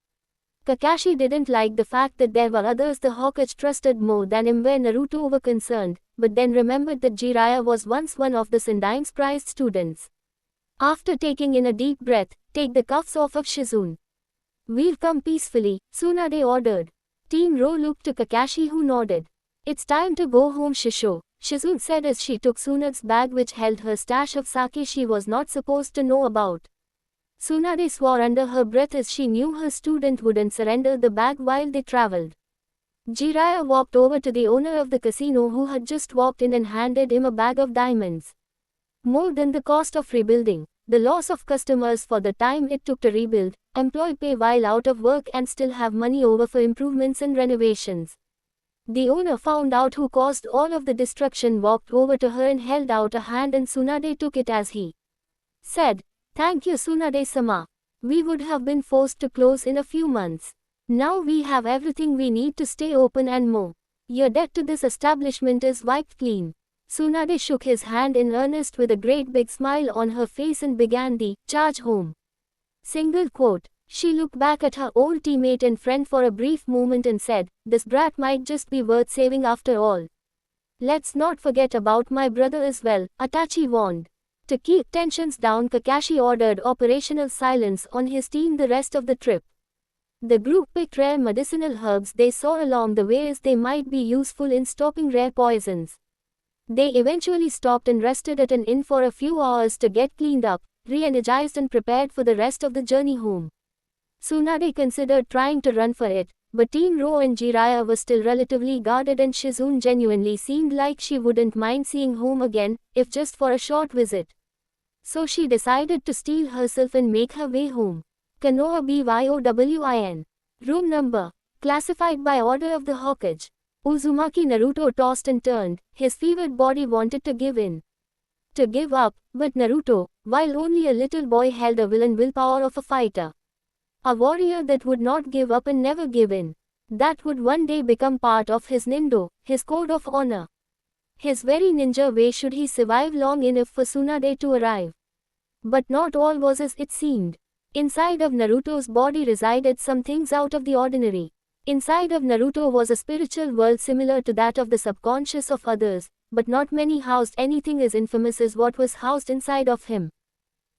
Kakashi didn't like the fact that there were others the Hokage trusted more than him where Naruto were concerned, but then remembered that Jiraiya was once one of the Sendaim's prized students. After taking in a deep breath, take the cuffs off of Shizune. We'll come peacefully, Tsunade ordered. Team Ro looked to Kakashi who nodded. It's time to go home Shisho, Shizune said as she took Tsunade's bag which held her stash of sake she was not supposed to know about. Tsunade swore under her breath as she knew her student wouldn't surrender the bag while they traveled. Jiraiya walked over to the owner of the casino who had just walked in and handed him a bag of diamonds. More than the cost of rebuilding, the loss of customers for the time it took to rebuild, employ pay while out of work and still have money over for improvements and renovations. The owner found out who caused all of the destruction, walked over to her and held out a hand, and Tsunade took it as he said, "Thank you Tsunade-sama. We would have been forced to close in a few months. Now we have everything we need to stay open and more. Your debt to this establishment is wiped clean." Tsunade shook his hand in earnest with a great big smile on her face and began the charge home. Single quote. She looked back at her old teammate and friend for a brief moment and said, "This brat might just be worth saving after all." "Let's not forget about my brother as well," Itachi warned. To keep tensions down, Kakashi ordered operational silence on his team the rest of the trip. The group picked rare medicinal herbs they saw along the way as they might be useful in stopping rare poisons. They eventually stopped and rested at an inn for a few hours to get cleaned up, re-energized and prepared for the rest of the journey home. Tsunade considered trying to run for it, but Team Ro and Jiraiya were still relatively guarded and Shizune genuinely seemed like she wouldn't mind seeing home again, if just for a short visit. So she decided to steel herself and make her way home. Konoha Byon. Room number. Classified by order of the Hokage. Uzumaki Naruto tossed and turned, his fevered body wanted to give in. To give up, but Naruto, while only a little boy, held a villain willpower of a fighter. A warrior that would not give up and never give in. That would one day become part of his Nindo, his code of honor. His very ninja way should he survive long enough for Tsunade to arrive. But not all was as it seemed. Inside of Naruto's body resided some things out of the ordinary. Inside of Naruto was a spiritual world similar to that of the subconscious of others, but not many housed anything as infamous as what was housed inside of him.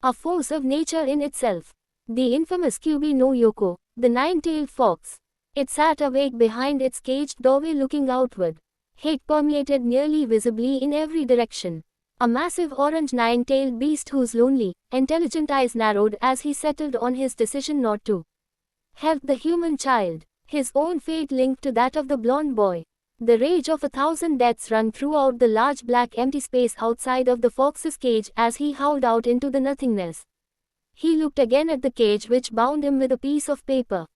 A force of nature in itself. The infamous Kyuubi no Yoko, the nine-tailed fox. It sat awake behind its caged doorway looking outward. Hate permeated nearly visibly in every direction. A massive orange nine-tailed beast whose lonely, intelligent eyes narrowed as he settled on his decision not to help the human child. His own fate linked to that of the blonde boy. The rage of 1,000 deaths rung throughout the large black empty space outside of the fox's cage as he howled out into the nothingness. He looked again at the cage which bound him with a piece of paper.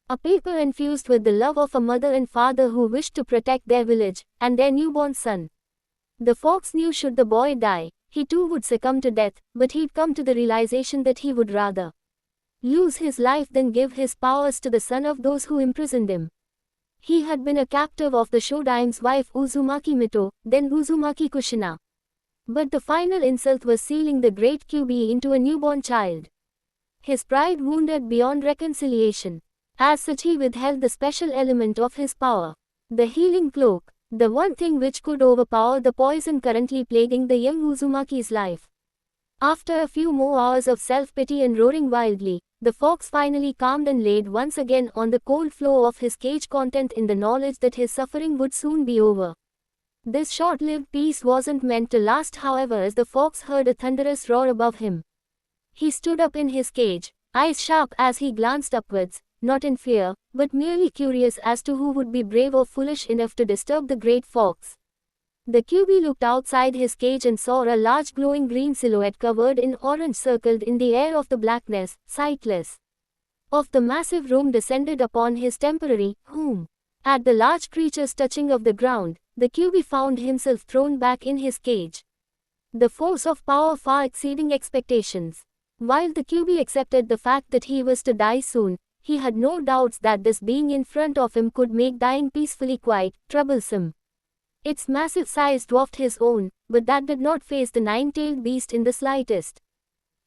A paper infused with the love of a mother and father who wished to protect their village, and their newborn son. The fox knew should the boy die, he too would succumb to death, but he'd come to the realization that he would rather lose his life than give his powers to the son of those who imprisoned him. He had been a captive of the Shodaim's wife Uzumaki Mito, then Uzumaki Kushina. But the final insult was sealing the great Kyuubi into a newborn child. His pride wounded beyond reconciliation. As such he withheld the special element of his power. The healing cloak, the one thing which could overpower the poison currently plaguing the young Uzumaki's life. After a few more hours of self-pity and roaring wildly, the fox finally calmed and laid once again on the cold floor of his cage, content in the knowledge that his suffering would soon be over. This short-lived peace wasn't meant to last, however, as the fox heard a thunderous roar above him. He stood up in his cage, eyes sharp as he glanced upwards, not in fear, but merely curious as to who would be brave or foolish enough to disturb the great fox. The Kyuubi looked outside his cage and saw a large glowing green silhouette covered in orange circled in the air of the blackness, sightless. Of the massive room descended upon his temporary home. At the large creature's touching of the ground, the Kyuubi found himself thrown back in his cage. The force of power far exceeding expectations. While the Kyuubi accepted the fact that he was to die soon, he had no doubts that this being in front of him could make dying peacefully quite troublesome. Its massive size dwarfed his own, but that did not faze the nine-tailed beast in the slightest.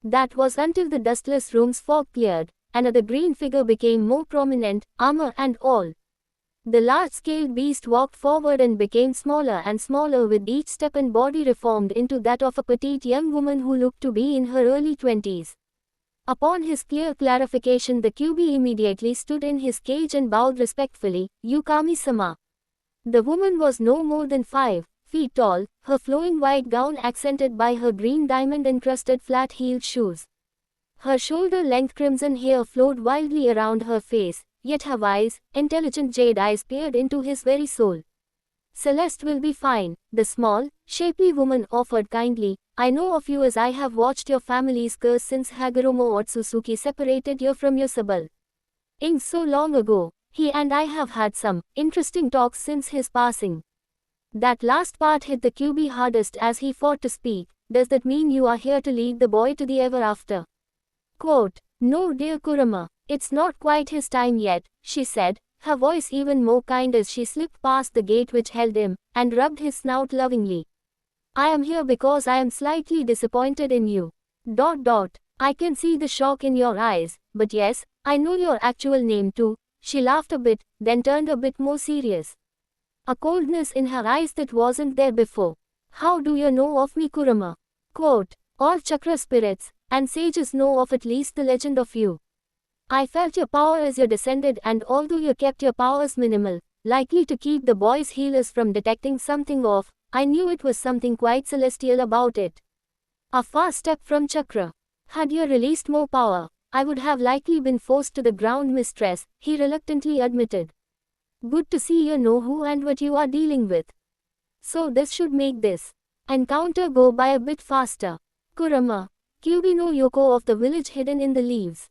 That was until the dustless room's fog cleared, and the green figure became more prominent, armor and all. The large-scaled beast walked forward and became smaller and smaller with each step, and body reformed into that of a petite young woman who looked to be in her early 20s. Upon his clear clarification, the QB immediately stood in his cage and bowed respectfully. "Yukami-sama." The woman was no more than 5 feet tall, her flowing white gown accented by her green diamond-encrusted flat-heeled shoes. Her shoulder-length crimson hair flowed wildly around her face, yet her wise, intelligent jade eyes peered into his very soul. "Celeste will be fine," the small, shapely woman offered kindly. "I know of you as I have watched your family's curse since Hagoromo Otsutsuki separated you from your Sabal. Ing so long ago. He and I have had some interesting talks since his passing." That last part hit the QB hardest as he fought to speak. "Does that mean you are here to lead the boy to the ever after?" Quote, "No, dear Kurama. It's not quite his time yet," she said, her voice even more kind as she slipped past the gate which held him, and rubbed his snout lovingly. "I am here because I am slightly disappointed in you. I can see the shock in your eyes, but yes, I know your actual name too." She laughed a bit, then turned a bit more serious. A coldness in her eyes that wasn't there before. "How do you know of me, Kurama?" Quote, "All chakra spirits and sages know of at least the legend of you. I felt your power as you descended, and although you kept your powers minimal, likely to keep the boy's healers from detecting something off, I knew it was something quite celestial about it. A far step from chakra. Had you released more power, I would have likely been forced to the ground, mistress," he reluctantly admitted. "Good to see you know who and what you are dealing with. So this should make this encounter go by a bit faster." "Kurama, QB no Yoko of the village hidden in the leaves.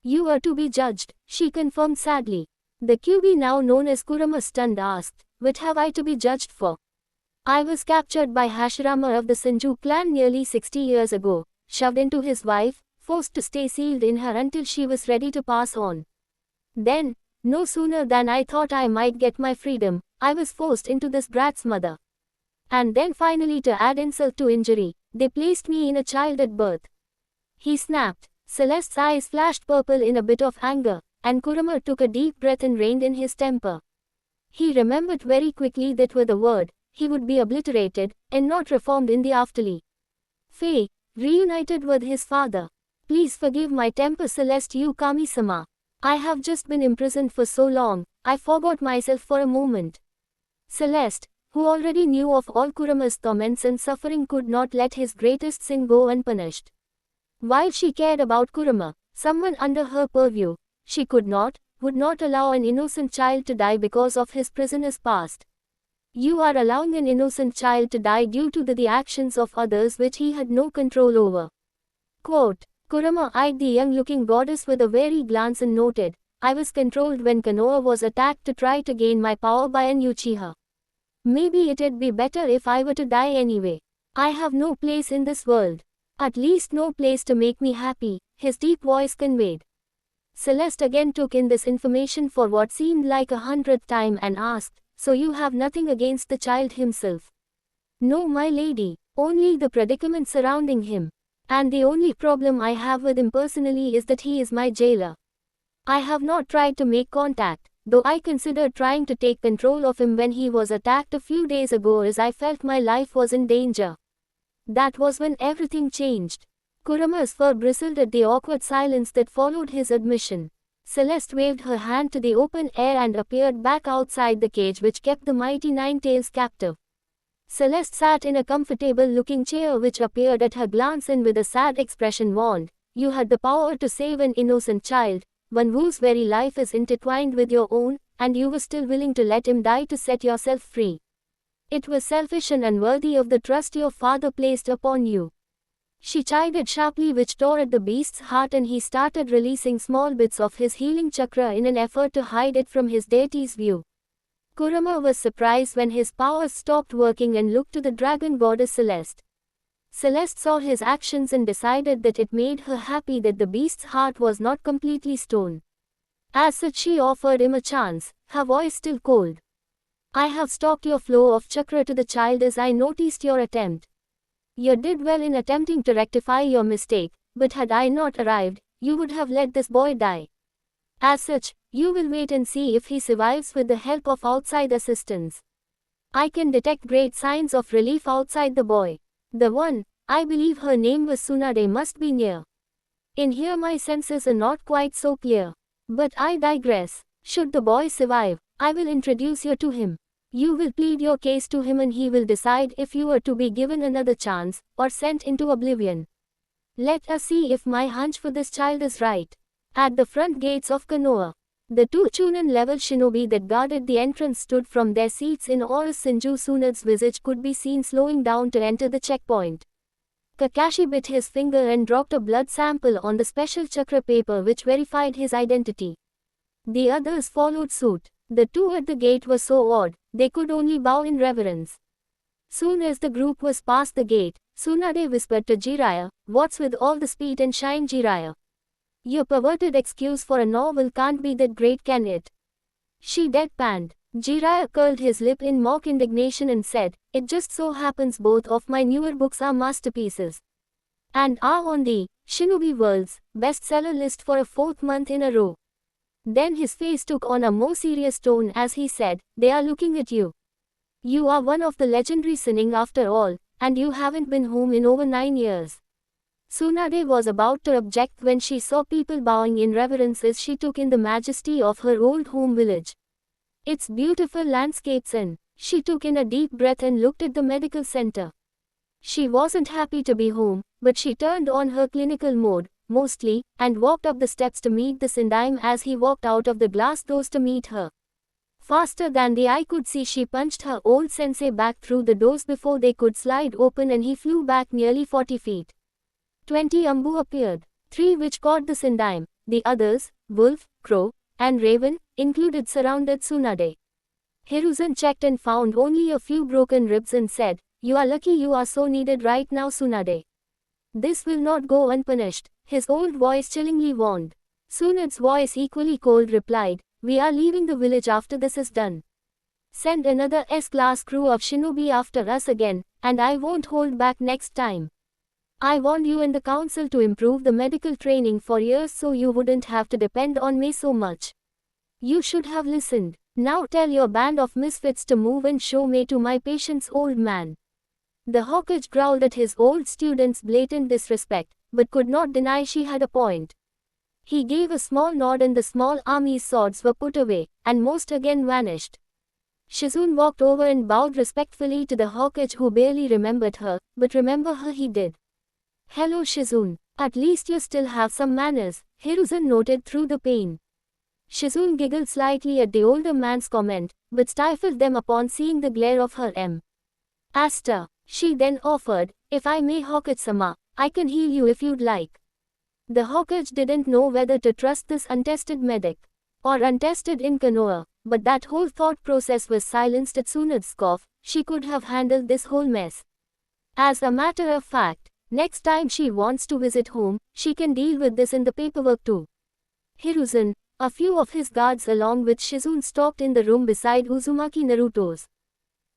You are to be judged," she confirmed sadly. The QB, now known as Kurama, stunned, asked, "What have I to be judged for?" "I was captured by Hashirama of the Sanju clan nearly 60 years ago, shoved into his wife, forced to stay sealed in her until she was ready to pass on. Then, no sooner than I thought I might get my freedom, I was forced into this brat's mother. And then finally, to add insult to injury, they placed me in a child at birth." He snapped. Celeste's eyes flashed purple in a bit of anger, and Kurama took a deep breath and reined in his temper. He remembered very quickly that with a word, he would be obliterated, and not reformed in the afterlife. Faye, reunited with his father. "Please forgive my temper, Celeste Yukami-sama. I have just been imprisoned for so long, I forgot myself for a moment." Celeste, who already knew of all Kurama's torments and suffering, could not let his greatest sin go unpunished. While she cared about Kurama, someone under her purview, she would not allow an innocent child to die because of his prisoner's past. "You are allowing an innocent child to die due to the actions of others which he had no control over." Quote, Kurama eyed the young-looking goddess with a wary glance and noted, "I was controlled when Konoha was attacked to try to gain my power by an Uchiha. Maybe it'd be better if I were to die anyway. I have no place in this world. At least no place to make me happy," his deep voice conveyed. Celeste again took in this information for what seemed like 100th time and asked, "So you have nothing against the child himself?" "No, my lady, only the predicament surrounding him. And the only problem I have with him personally is that he is my jailer. I have not tried to make contact, though I considered trying to take control of him when he was attacked a few days ago, as I felt my life was in danger." That was when everything changed. Kurama's fur bristled at the awkward silence that followed his admission. Celeste waved her hand to the open air and appeared back outside the cage which kept the mighty Nine-Tails captive. Celeste sat in a comfortable-looking chair which appeared at her glance and with a sad expression warned, "You had the power to save an innocent child, one whose very life is intertwined with your own, and you were still willing to let him die to set yourself free. It was selfish and unworthy of the trust your father placed upon you." She chided sharply, which tore at the beast's heart, and he started releasing small bits of his healing chakra in an effort to hide it from his deity's view. Kurama was surprised when his powers stopped working and looked to the dragon goddess Celeste. Celeste saw his actions and decided that it made her happy that the beast's heart was not completely stone. As such, she offered him a chance, her voice still cold. "I have stopped your flow of chakra to the child as I noticed your attempt. You did well in attempting to rectify your mistake, but had I not arrived, you would have let this boy die. As such, You will wait and see if he survives with the help of outside assistance. I can detect great signs of relief outside the boy. The one, I believe her name was Tsunade, must be near. In here my senses are not quite so clear. But I digress. Should the boy survive, I will introduce you to him. You will plead your case to him and he will decide if you are to be given another chance, or sent into oblivion. Let us see if my hunch for this child is right. At the front gates of Konoha, the two Chunin-level shinobi that guarded the entrance stood from their seats in awe as Senju Tsunade's visage could be seen slowing down to enter the checkpoint. Kakashi bit his finger and dropped a blood sample on the special chakra paper which verified his identity. The others followed suit. The two at the gate were so awed, they could only bow in reverence. Soon as the group was past the gate, Tsunade whispered to Jiraiya, "What's with all the speed and shine, Jiraiya? Your perverted excuse for a novel can't be that great, can it?" She deadpanned. Jiraiya curled his lip in mock indignation and said, "It just so happens both of my newer books are masterpieces. And are on the Shinobi World's bestseller list for a fourth month in a row." Then his face took on a more serious tone as he said, "They are looking at you. You are one of the legendary Sannin after all, and you haven't been home in over 9 years. Tsunade was about to object when she saw people bowing in reverence as she took in the majesty of her old home village. Its beautiful landscapes, and she took in a deep breath and looked at the medical center. She wasn't happy to be home, but she turned on her clinical mode, mostly, and walked up the steps to meet the Sendaime as he walked out of the glass doors to meet her. Faster than the eye could see, she punched her old sensei back through the doors before they could slide open and he flew back nearly 40 feet. 20 Ambu appeared, 3 which caught the Sendaime. The others, Wolf, Crow, and Raven, included, surrounded Tsunade. Hiruzen checked and found only a few broken ribs and said, "You are lucky you are so needed right now, Tsunade. This will not go unpunished," his old voice chillingly warned. Tsunade's voice, equally cold, replied, "We are leaving the village after this is done. Send another S-class crew of shinobi after us again, and I won't hold back next time. I warned you and the council to improve the medical training for years so you wouldn't have to depend on me so much. You should have listened. Now tell your band of misfits to move and show me to my patients, old man." The Hokage growled at his old student's blatant disrespect, but could not deny she had a point. He gave a small nod and the small army's swords were put away, and most again vanished. Shizune walked over and bowed respectfully to the Hokage, who barely remembered her, but remember her he did. "Hello Shizune, at least you still have some manners," Hiruzen noted through the pain. Shizune giggled slightly at the older man's comment, but stifled them upon seeing the glare of her Asta. She then offered, "If I may, Hokage-sama, I can heal you if you'd like." The Hokage didn't know whether to trust this untested medic, or untested in Konoha, but that whole thought process was silenced at Tsunade's cough. She could have handled this whole mess. As a matter of fact, next time she wants to visit home, she can deal with this in the paperwork too. Hiruzen, a few of his guards along with Shizune, stopped in the room beside Uzumaki Naruto's.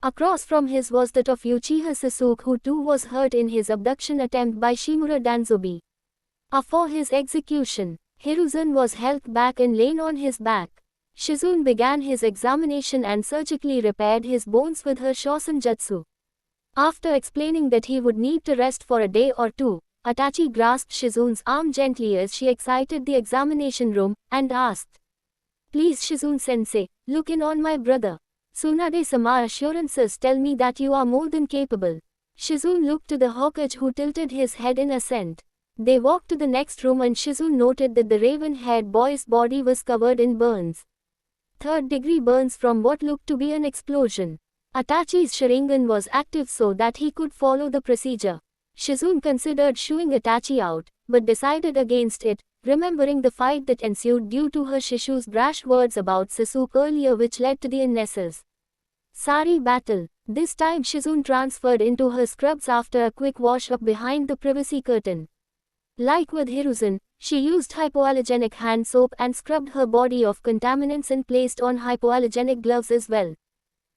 Across from his was that of Uchiha Sasuke, who too was hurt in his abduction attempt by Shimura Danzobi. For his execution, Hiruzen was held back and lain on his back. Shizune began his examination and surgically repaired his bones with her Shosen Jutsu. After explaining that he would need to rest for a day or two, Itachi grasped Shizune's arm gently as she exited the examination room, and asked, "Please Shizune-sensei, look in on my brother. Tsunade-sama assurances tell me that you are more than capable." Shizune looked to the Hokage, who tilted his head in assent. They walked to the next room and Shizune noted that the raven-haired boy's body was covered in burns. Third-degree burns from what looked to be an explosion. Itachi's Sharingan was active so that he could follow the procedure. Shizune considered shooing Itachi out, but decided against it, remembering the fight that ensued due to her Shishu's brash words about Sasuke earlier, which led to the unnecessary battle. This time Shizune transferred into her scrubs after a quick wash-up behind the privacy curtain. Like with Hiruzen, she used hypoallergenic hand soap and scrubbed her body of contaminants and placed on hypoallergenic gloves as well.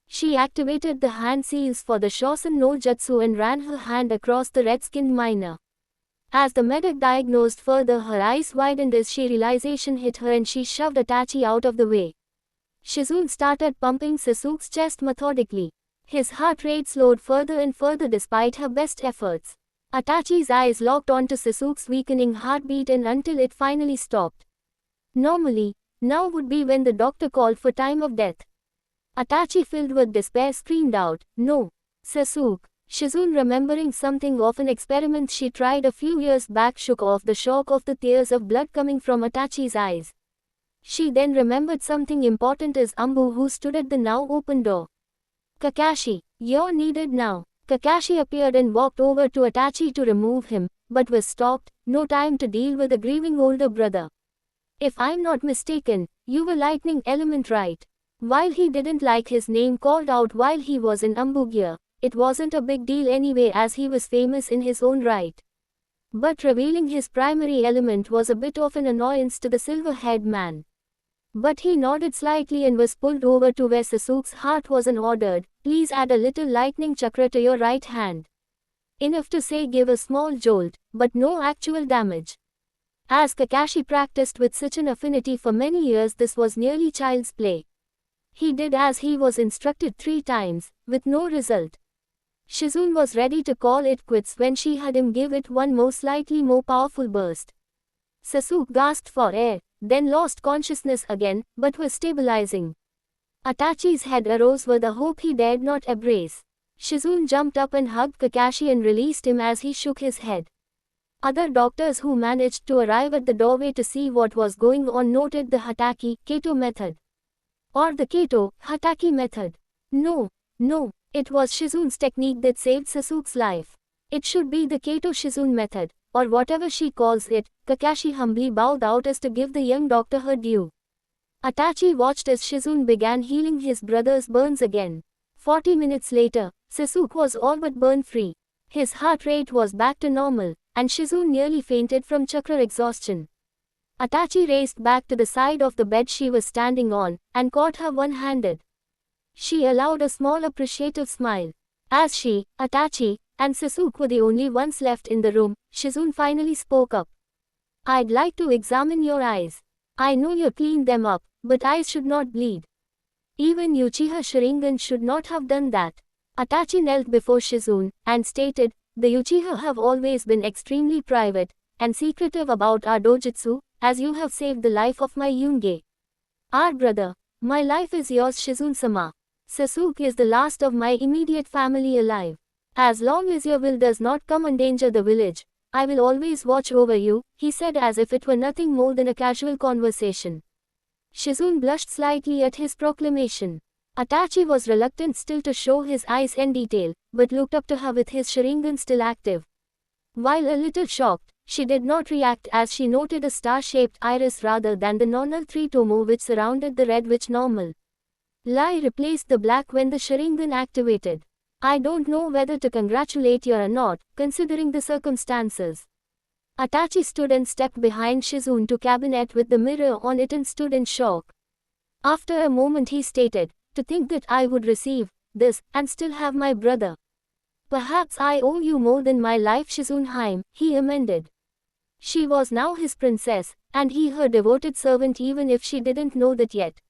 She activated the hand seals for the Shosen no Jutsu and ran her hand across the red-skinned miner. As the medic diagnosed further, her eyes widened as realization hit her and she shoved Itachi out of the way. Shizune started pumping Sasuke's chest methodically. His heart rate slowed further and further despite her best efforts. Itachi's eyes locked onto Sasuke's weakening heartbeat and until it finally stopped. Normally, now would be when the doctor called for time of death. Itachi, filled with despair, screamed out, "No! Sasuke!" Shizune, remembering something of an experiment she tried a few years back, shook off the shock of the tears of blood coming from Itachi's eyes. She then remembered something important as Ambu, who stood at the now open door. "Kakashi, you're needed now." Kakashi appeared and walked over to Itachi to remove him, but was stopped. No time to deal with a grieving older brother. "If I'm not mistaken, you were lightning element, right?" While he didn't like his name called out while he was in Ambu gear, it wasn't a big deal anyway as he was famous in his own right. But revealing his primary element was a bit of an annoyance to the silver-haired man. But he nodded slightly and was pulled over to where Sasuke's heart was and ordered, "Please add a little lightning chakra to your right hand." Enough to say give a small jolt, but no actual damage. As Kakashi practiced with such an affinity for many years, this was nearly child's play. He did as he was instructed 3 times, with no result. Shizune was ready to call it quits when she had him give it one more slightly more powerful burst. Sasuke gasped for air, then lost consciousness again, but was stabilizing. Itachi's head arose with a hope he dared not embrace. Shizune jumped up and hugged Kakashi and released him as he shook his head. Other doctors who managed to arrive at the doorway to see what was going on noted the Hatake-Kato method. Or the Kato-Hatake method. No. It was Shizune's technique that saved Sasuke's life. It should be the Kato-Shizune method, or whatever she calls it. Kakashi humbly bowed out as to give the young doctor her due. Itachi watched as Shizune began healing his brother's burns again. 40 minutes later, Sasuke was all but burn-free. His heart rate was back to normal, and Shizune nearly fainted from chakra exhaustion. Itachi raced back to the side of the bed she was standing on, and caught her one-handed. She allowed a small appreciative smile. As she, Itachi, and Sasuke were the only ones left in the room, Shizune finally spoke up. "I'd like to examine your eyes. I know you cleaned them up, but eyes should not bleed. Even Uchiha Sharingan should not have done that." Itachi knelt before Shizune, and stated, "The Uchiha have always been extremely private, and secretive about our dojutsu, as you have saved the life of my Yunge. Our brother. My life is yours, Shizune-sama. Sasuke is the last of my immediate family alive. As long as your will does not come endanger the village, I will always watch over you," he said as if it were nothing more than a casual conversation. Shizune blushed slightly at his proclamation. Itachi was reluctant still to show his eyes in detail, but looked up to her with his Sharingan still active. While a little shocked, she did not react as she noted a star-shaped iris rather than the normal 3 tomo which surrounded the red which normal Lai replaced the black when the Sharingan activated. "I don't know whether to congratulate you or not, considering the circumstances." Itachi stood and stepped behind Shizune to cabinet with the mirror on it and stood in shock. After a moment he stated, "To think that I would receive this, and still have my brother. Perhaps I owe you more than my life, Shizune-heim," he amended. She was now his princess, and he her devoted servant even if she didn't know that yet.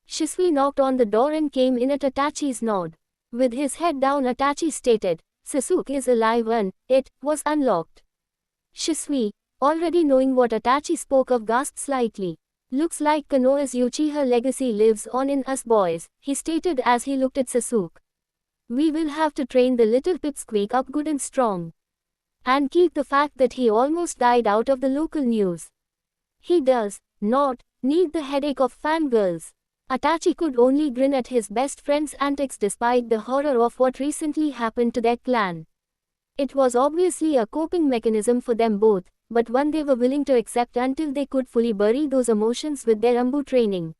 Shisui knocked on the door and came in at Itachi's nod. With his head down, Itachi stated, "Sasuke is alive and it was unlocked." Shisui, already knowing what Itachi spoke of, gasped slightly. "Looks like Konoha's Uchiha legacy lives on in us boys," he stated as he looked at Sasuke. "We will have to train the little pipsqueak up good and strong. And keep the fact that he almost died out of the local news. He does not need the headache of fangirls." Itachi could only grin at his best friend's antics despite the horror of what recently happened to their clan. It was obviously a coping mechanism for them both, but one they were willing to accept until they could fully bury those emotions with their Ambu training.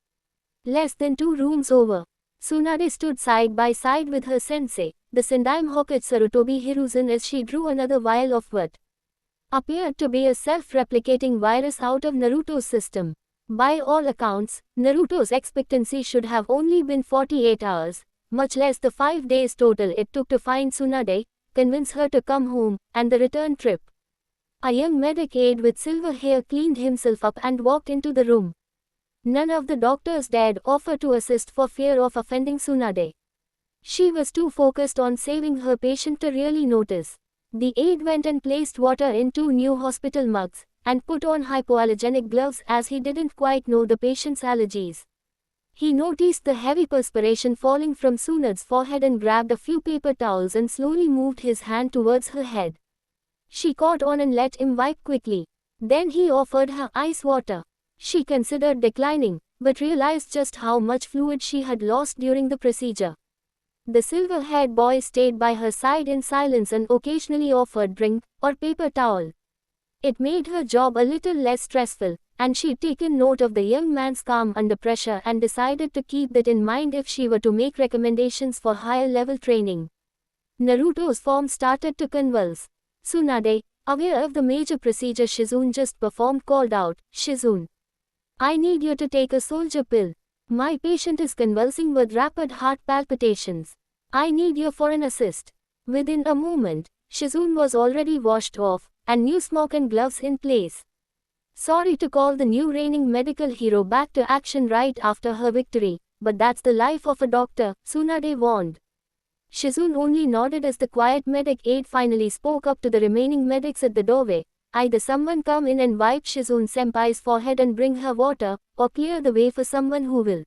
Less than 2 rooms over, Tsunade stood side by side with her sensei, the Sendaime Hokage Sarutobi Hiruzen, as she drew another vial of what appeared to be a self-replicating virus out of Naruto's system. By all accounts, Naruto's expectancy should have only been 48 hours, much less the 5 days total it took to find Tsunade, convince her to come home, and the return trip. A young medic aide with silver hair cleaned himself up and walked into the room. None of the doctors dared offer to assist for fear of offending Tsunade. She was too focused on saving her patient to really notice. The aide went and placed water in 2 new hospital mugs, and put on hypoallergenic gloves as he didn't quite know the patient's allergies. He noticed the heavy perspiration falling from Sunade's forehead and grabbed a few paper towels and slowly moved his hand towards her head. She caught on and let him wipe quickly. Then he offered her ice water. She considered declining, but realized just how much fluid she had lost during the procedure. The silver-haired boy stayed by her side in silence and occasionally offered drink or paper towel. It made her job a little less stressful, and she'd taken note of the young man's calm under pressure and decided to keep that in mind if she were to make recommendations for higher-level training. Naruto's form started to convulse. Tsunade, aware of the major procedure Shizune just performed, called out, "Shizune, I need you to take a soldier pill. My patient is convulsing with rapid heart palpitations. I need you for an assist." Within a moment, Shizune was already washed off, and new smock and gloves in place. Sorry to call the new reigning medical hero back to action right after her victory, but that's the life of a doctor, Tsunade warned. Shizune only nodded as the quiet medic aide finally spoke up to the remaining medics at the doorway. Either someone come in and wipe Shizune-senpai's forehead and bring her water, or clear the way for someone who will.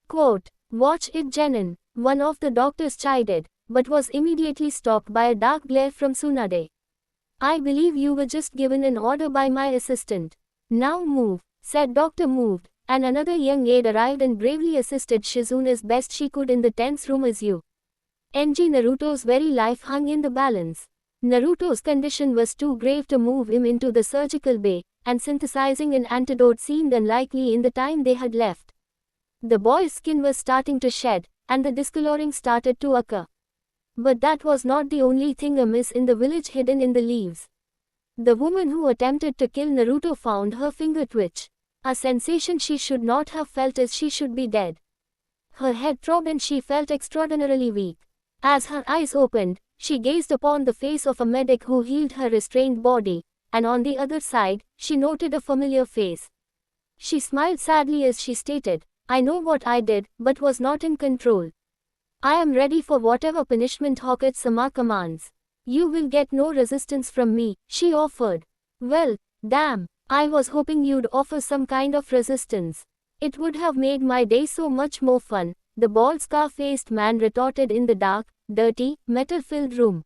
Quote, "Watch it, Genin," one of the doctors chided, but was immediately stopped by a dark glare from Tsunade. "I believe you were just given an order by my assistant. Now move," said Dr. Moved, and another young aide arrived and bravely assisted Shizune as best she could in the tense room as you. NG Naruto's very life hung in the balance. Naruto's condition was too grave to move him into the surgical bay, and synthesizing an antidote seemed unlikely in the time they had left. The boy's skin was starting to shed, and the discoloring started to occur. But that was not the only thing amiss in the village hidden in the leaves. The woman who attempted to kill Naruto found her finger twitch, a sensation she should not have felt as she should be dead. Her head throbbed and she felt extraordinarily weak. As her eyes opened, she gazed upon the face of a medic who healed her restrained body, and on the other side, she noted a familiar face. She smiled sadly as she stated, "I know what I did, but was not in control. I am ready for whatever punishment Hokage-sama commands. You will get no resistance from me," she offered. "Well, damn, I was hoping you'd offer some kind of resistance. It would have made my day so much more fun," the bald scar-faced man retorted in the dark, dirty, metal-filled room.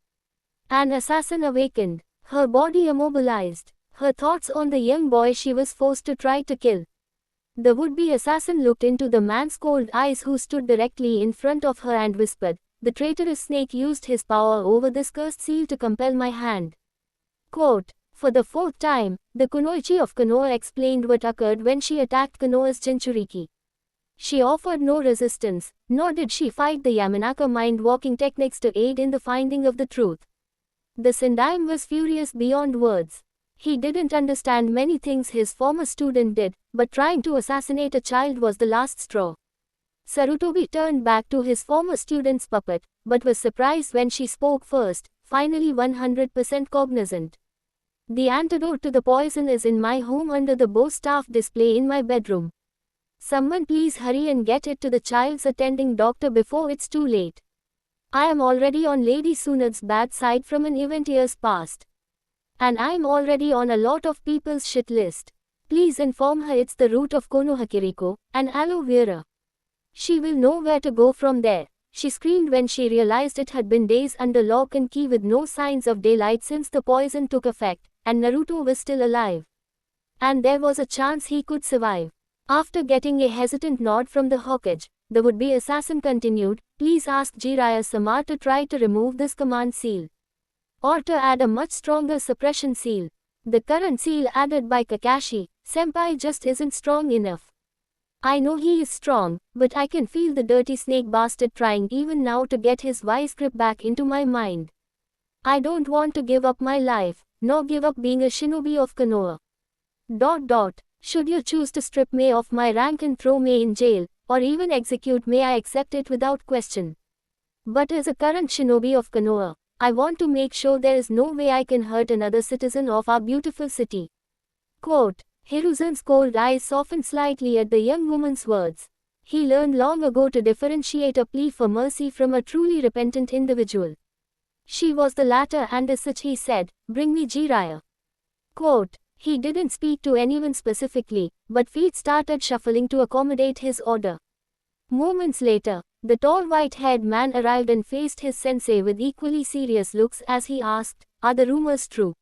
An assassin awakened, her body immobilized, her thoughts on the young boy she was forced to try to kill. The would-be assassin looked into the man's cold eyes who stood directly in front of her and whispered, "The traitorous snake used his power over this cursed seal to compel my hand." Quote, "For the 4th time, the Kunoichi of Konoha explained what occurred when she attacked Konoha's Jinchuriki. She offered no resistance, nor did she fight the Yamanaka mind-walking techniques to aid in the finding of the truth. The Sendaime was furious beyond words. He didn't understand many things his former student did, but trying to assassinate a child was the last straw. Sarutobi turned back to his former student's puppet, but was surprised when she spoke first, finally 100% cognizant. "The antidote to the poison is in my home under the bow staff display in my bedroom. Someone please hurry and get it to the child's attending doctor before it's too late. I am already on Lady Tsunade's bad side from an event years past. And I'm already on a lot of people's shit list. Please inform her it's the root of Konohakiriko, and aloe vera. She will know where to go from there," she screamed when she realized it had been days under lock and key with no signs of daylight since the poison took effect, and Naruto was still alive. And there was a chance he could survive. After getting a hesitant nod from the Hokage, the would-be assassin continued, "Please ask Jiraiya-sama to try to remove this command seal. Or to add a much stronger suppression seal. The current seal added by Kakashi, senpai just isn't strong enough. I know he is strong, but I can feel the dirty snake bastard trying even now to get his vice grip back into my mind. I don't want to give up my life, nor give up being a shinobi of Konoha. Should you choose to strip me of my rank and throw me in jail, or even execute me, I accept it without question. But as a current shinobi of Konoha, I want to make sure there is no way I can hurt another citizen of our beautiful city. Quote. Hiruzen's cold eyes softened slightly at the young woman's words. He learned long ago to differentiate a plea for mercy from a truly repentant individual. She was the latter, and as such he said, "Bring me Jiraiya." Quote. He didn't speak to anyone specifically, but feet started shuffling to accommodate his order. Moments later, the tall white-haired man arrived and faced his sensei with equally serious looks as he asked, "Are the rumors true?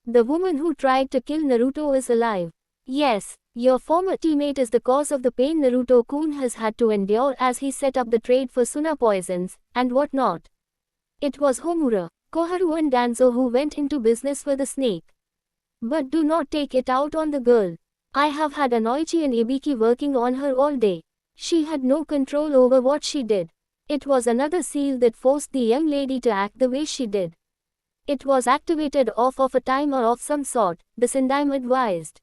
The woman who tried to kill Naruto is alive?" "Yes, your former teammate is the cause of the pain Naruto-kun has had to endure as he set up the trade for Suna poisons, and whatnot. It was Homura, Koharu and Danzo who went into business with the snake. But do not take it out on the girl. I have had Anoichi and Ibiki working on her all day. She had no control over what she did. It was another seal that forced the young lady to act the way she did. It was activated off of a timer of some sort," the Sendaime advised.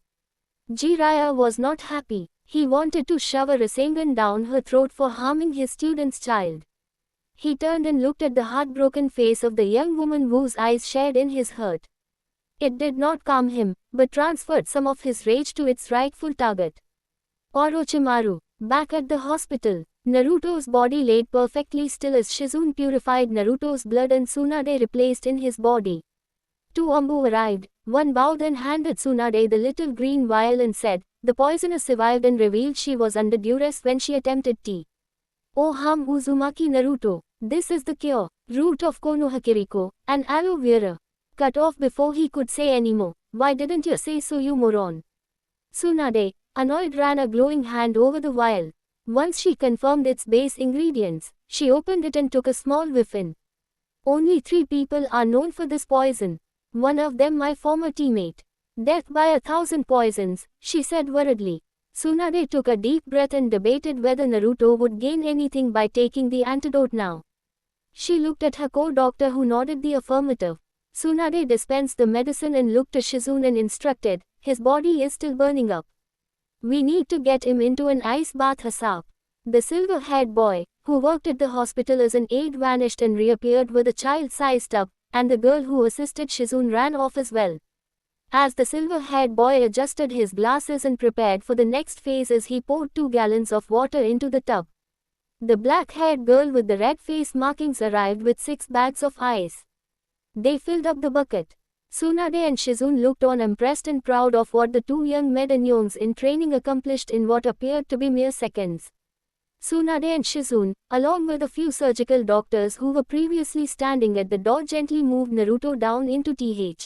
Jiraiya was not happy. He wanted to shove a Rasengan down her throat for harming his student's child. He turned and looked at the heartbroken face of the young woman whose eyes shared in his hurt. It did not calm him, but transferred some of his rage to its rightful target. Orochimaru. Back at the hospital, Naruto's body laid perfectly still as Shizune purified Naruto's blood and Tsunade replaced in his body. Two Ambu arrived. One bowed and handed Tsunade the little green vial and said, "The poisonous survived and revealed she was under duress when she attempted tea. Oh harm Uzumaki Naruto, this is the cure. Root of Konohakiriko, and aloe vera." Cut off before he could say any more. "Why didn't you say so, you moron?" Tsunade, annoyed, ran a glowing hand over the vial. Once she confirmed its base ingredients, she opened it and took a small whiff in. "Only 3 people are known for this poison. One of them my former teammate. Death by 1,000 poisons," she said worriedly. Tsunade took a deep breath and debated whether Naruto would gain anything by taking the antidote now. She looked at her co-doctor who nodded the affirmative. Tsunade dispensed the medicine and looked to Shizune and instructed, "His body is still burning up. We need to get him into an ice bath ASAP." The silver-haired boy, who worked at the hospital as an aide, vanished and reappeared with a child-sized tub, and the girl who assisted Shizune ran off as well. As the silver-haired boy adjusted his glasses and prepared for the next phases, he poured 2 gallons of water into the tub. The black-haired girl with the red face markings arrived with 6 bags of ice. They filled up the bucket. Tsunade and Shizune looked on, impressed and proud of what the 2 young medagnons in training accomplished in what appeared to be mere seconds. Tsunade and Shizune, along with a few surgical doctors who were previously standing at the door, gently moved Naruto down into the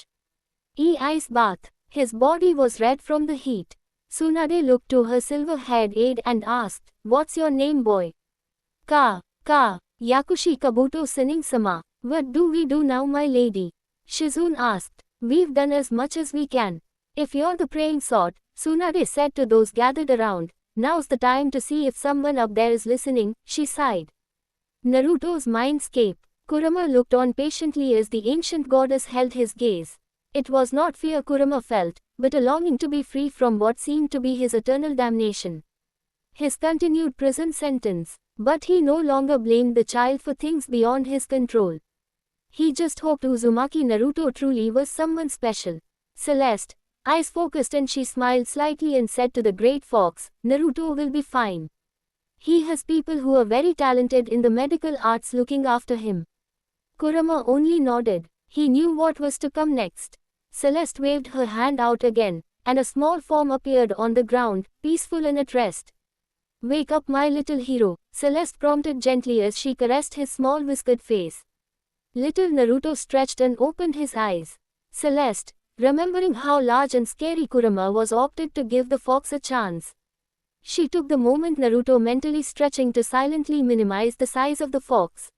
ice bath. His body was red from the heat. Tsunade looked to her silver-haired aide and asked, "What's your name, boy?" Yakushi Kabuto Sennin-sama. "What do we do now, my lady?" Shizune asked. "We've done as much as we can. If you're the praying sort," Tsunade said to those gathered around, "now's the time to see if someone up there is listening," she sighed. Naruto's mindscape. Kurama looked on patiently as the ancient goddess held his gaze. It was not fear Kurama felt, but a longing to be free from what seemed to be his eternal damnation. His continued prison sentence. But he no longer blamed the child for things beyond his control. He just hoped Uzumaki Naruto truly was someone special. Celeste, eyes focused, and she smiled slightly and said to the great fox, "Naruto will be fine. He has people who are very talented in the medical arts looking after him." Kurama only nodded. He knew what was to come next. Celeste waved her hand out again, and a small form appeared on the ground, peaceful and at rest. "Wake up, my little hero," Celeste prompted gently as she caressed his small whiskered face. Little Naruto stretched and opened his eyes. Celeste, remembering how large and scary Kurama was, opted to give the fox a chance. She took the moment Naruto mentally stretching to silently minimize the size of the fox.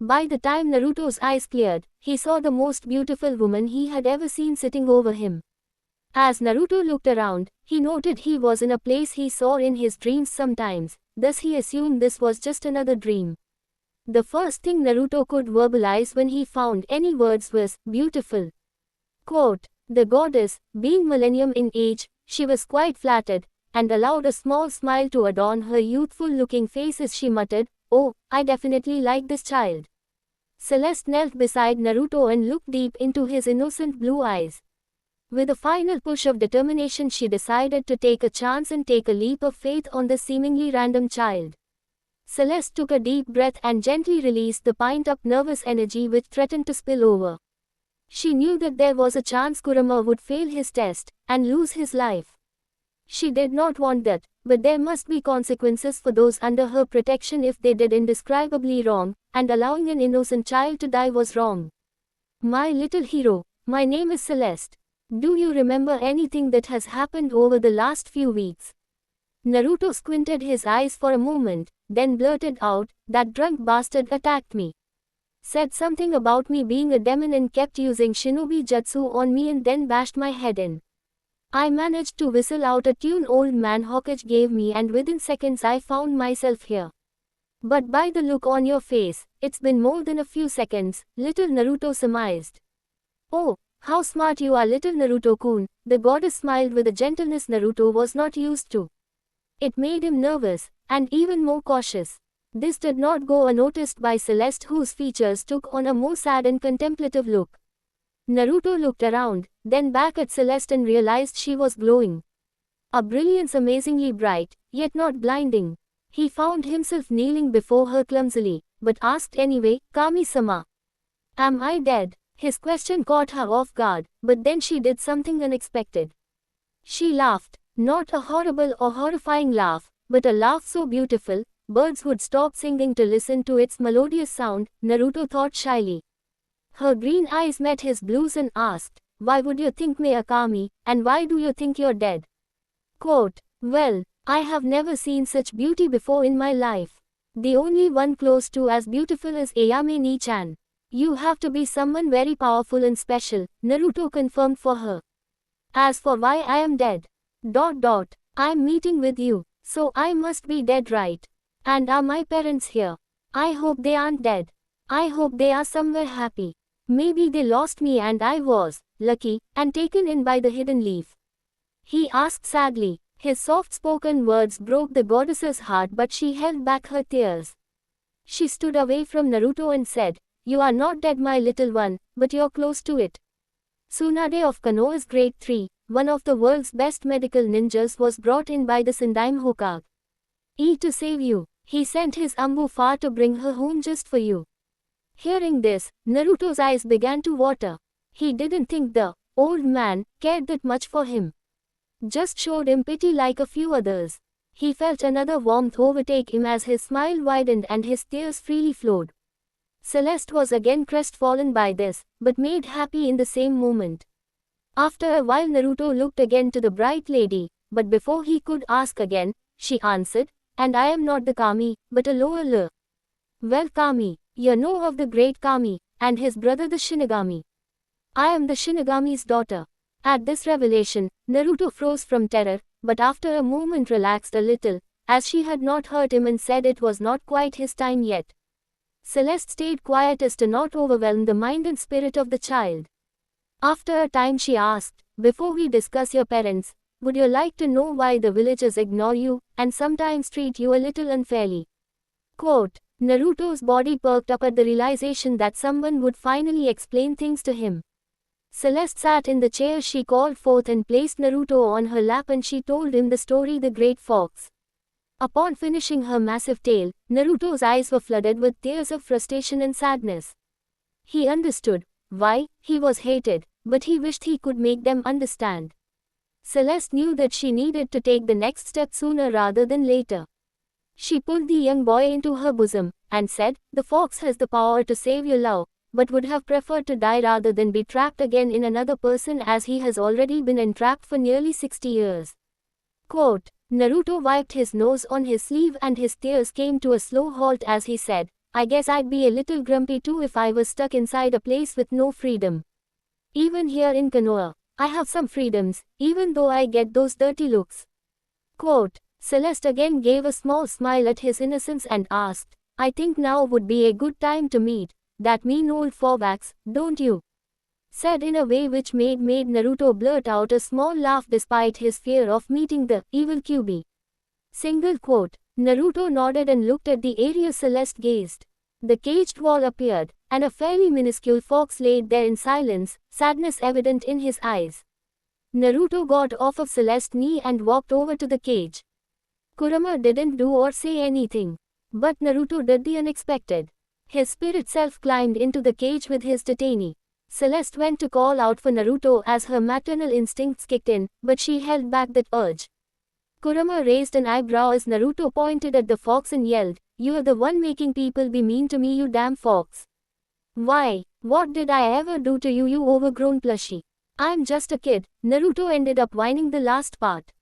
By the time Naruto's eyes cleared, he saw the most beautiful woman he had ever seen sitting over him. As Naruto looked around, he noted he was in a place he saw in his dreams sometimes, thus he assumed this was just another dream. The first thing Naruto could verbalize when he found any words was, "beautiful." Quote, the goddess, being millennium in age, she was quite flattered, and allowed a small smile to adorn her youthful-looking face as she muttered, "Oh, I definitely like this child. Celeste knelt beside Naruto and looked deep into his innocent blue eyes. With a final push of determination, she decided to take a chance and take a leap of faith on the seemingly random child. Celeste took a deep breath and gently released the pent-up nervous energy which threatened to spill over. She knew that there was a chance Kurama would fail his test and lose his life. She did not want that, but there must be consequences for those under her protection if they did indescribably wrong, and allowing an innocent child to die was wrong. My little hero, my name is Celeste. Do you remember anything that has happened over the last few weeks? Naruto squinted his eyes for a moment, then blurted out, that drunk bastard attacked me. Said something about me being a demon and kept using shinobi jutsu on me and then bashed my head in. I managed to whistle out a tune old man Hokage gave me and within seconds I found myself here. But by the look on your face, it's been more than a few seconds, little Naruto surmised. Oh, how smart you are, little Naruto-kun, the goddess smiled with a gentleness Naruto was not used to. It made him nervous, and even more cautious. This did not go unnoticed by Celeste, whose features took on a more sad and contemplative look. Naruto looked around, then back at Celeste and realized she was glowing. A brilliance amazingly bright, yet not blinding. He found himself kneeling before her clumsily, but asked anyway, Kami-sama. Am I dead? His question caught her off guard, but then she did something unexpected. She laughed, not a horrible or horrifying laugh, but a laugh so beautiful, birds would stop singing to listen to its melodious sound, Naruto thought shyly. Her green eyes met his blues and asked, why would you think me a kami, and why do you think you're dead? Quote, well, I have never seen such beauty before in my life. The only one close to as beautiful is Ayame Ni-chan. You have to be someone very powerful and special, Naruto confirmed for her. As for why I am dead. I'm meeting with you, so I must be dead, right? And are my parents here? I hope they aren't dead. I hope they are somewhere happy. Maybe they lost me and I was lucky and taken in by the hidden leaf. He asked sadly. His soft-spoken words broke the goddess's heart, but she held back her tears. She stood away from Naruto and said, you are not dead, my little one, but you're close to it. Tsunade of Konoha's Grade 3, one of the world's best medical ninjas, was brought in by the Sandaime Hokage. To save you, he sent his Ambu far to bring her home just for you. Hearing this, Naruto's eyes began to water. He didn't think the old man cared that much for him. Just showed him pity like a few others. He felt another warmth overtake him as his smile widened and his tears freely flowed. Celeste was again crestfallen by this, but made happy in the same moment. After a while Naruto looked again to the bright lady, but before he could ask again, she answered, and I am not the Kami, but a lower layer. Well, Kami, you know of the great Kami, and his brother the Shinigami. I am the Shinigami's daughter. At this revelation, Naruto froze from terror, but after a moment relaxed a little, as she had not heard him and said it was not quite his time yet. Celeste stayed quiet as to not overwhelm the mind and spirit of the child. After a time she asked, before we discuss your parents, would you like to know why the villagers ignore you, and sometimes treat you a little unfairly? Quote, Naruto's body perked up at the realization that someone would finally explain things to him. Celeste sat in the chair she called forth and placed Naruto on her lap, and she told him the story The Great Fox. Upon finishing her massive tale, Naruto's eyes were flooded with tears of frustration and sadness. He understood why he was hated, but he wished he could make them understand. Celeste knew that she needed to take the next step sooner rather than later. She pulled the young boy into her bosom, and said, the fox has the power to save your love, but would have preferred to die rather than be trapped again in another person, as he has already been entrapped for nearly 60 years. Quote, Naruto wiped his nose on his sleeve and his tears came to a slow halt as he said, I guess I'd be a little grumpy too if I was stuck inside a place with no freedom. Even here in Konoha, I have some freedoms, even though I get those dirty looks. Quote, Celeste again gave a small smile at his innocence and asked, I think now would be a good time to meet that mean old Fobax, don't you? Said in a way which made Naruto blurt out a small laugh despite his fear of meeting the evil Kyuubi. Single quote. Naruto nodded and looked at the area Celeste gazed. The caged wall appeared, and a fairly minuscule fox laid there in silence, sadness evident in his eyes. Naruto got off of Celeste's knee and walked over to the cage. Kurama didn't do or say anything. But Naruto did the unexpected. His spirit self climbed into the cage with his detainee. Celeste went to call out for Naruto as her maternal instincts kicked in, but she held back that urge. Kurama raised an eyebrow as Naruto pointed at the fox and yelled, "You're the one making people be mean to me, you damn fox. Why, what did I ever do to you, you overgrown plushie? I'm just a kid." Naruto ended up whining the last part.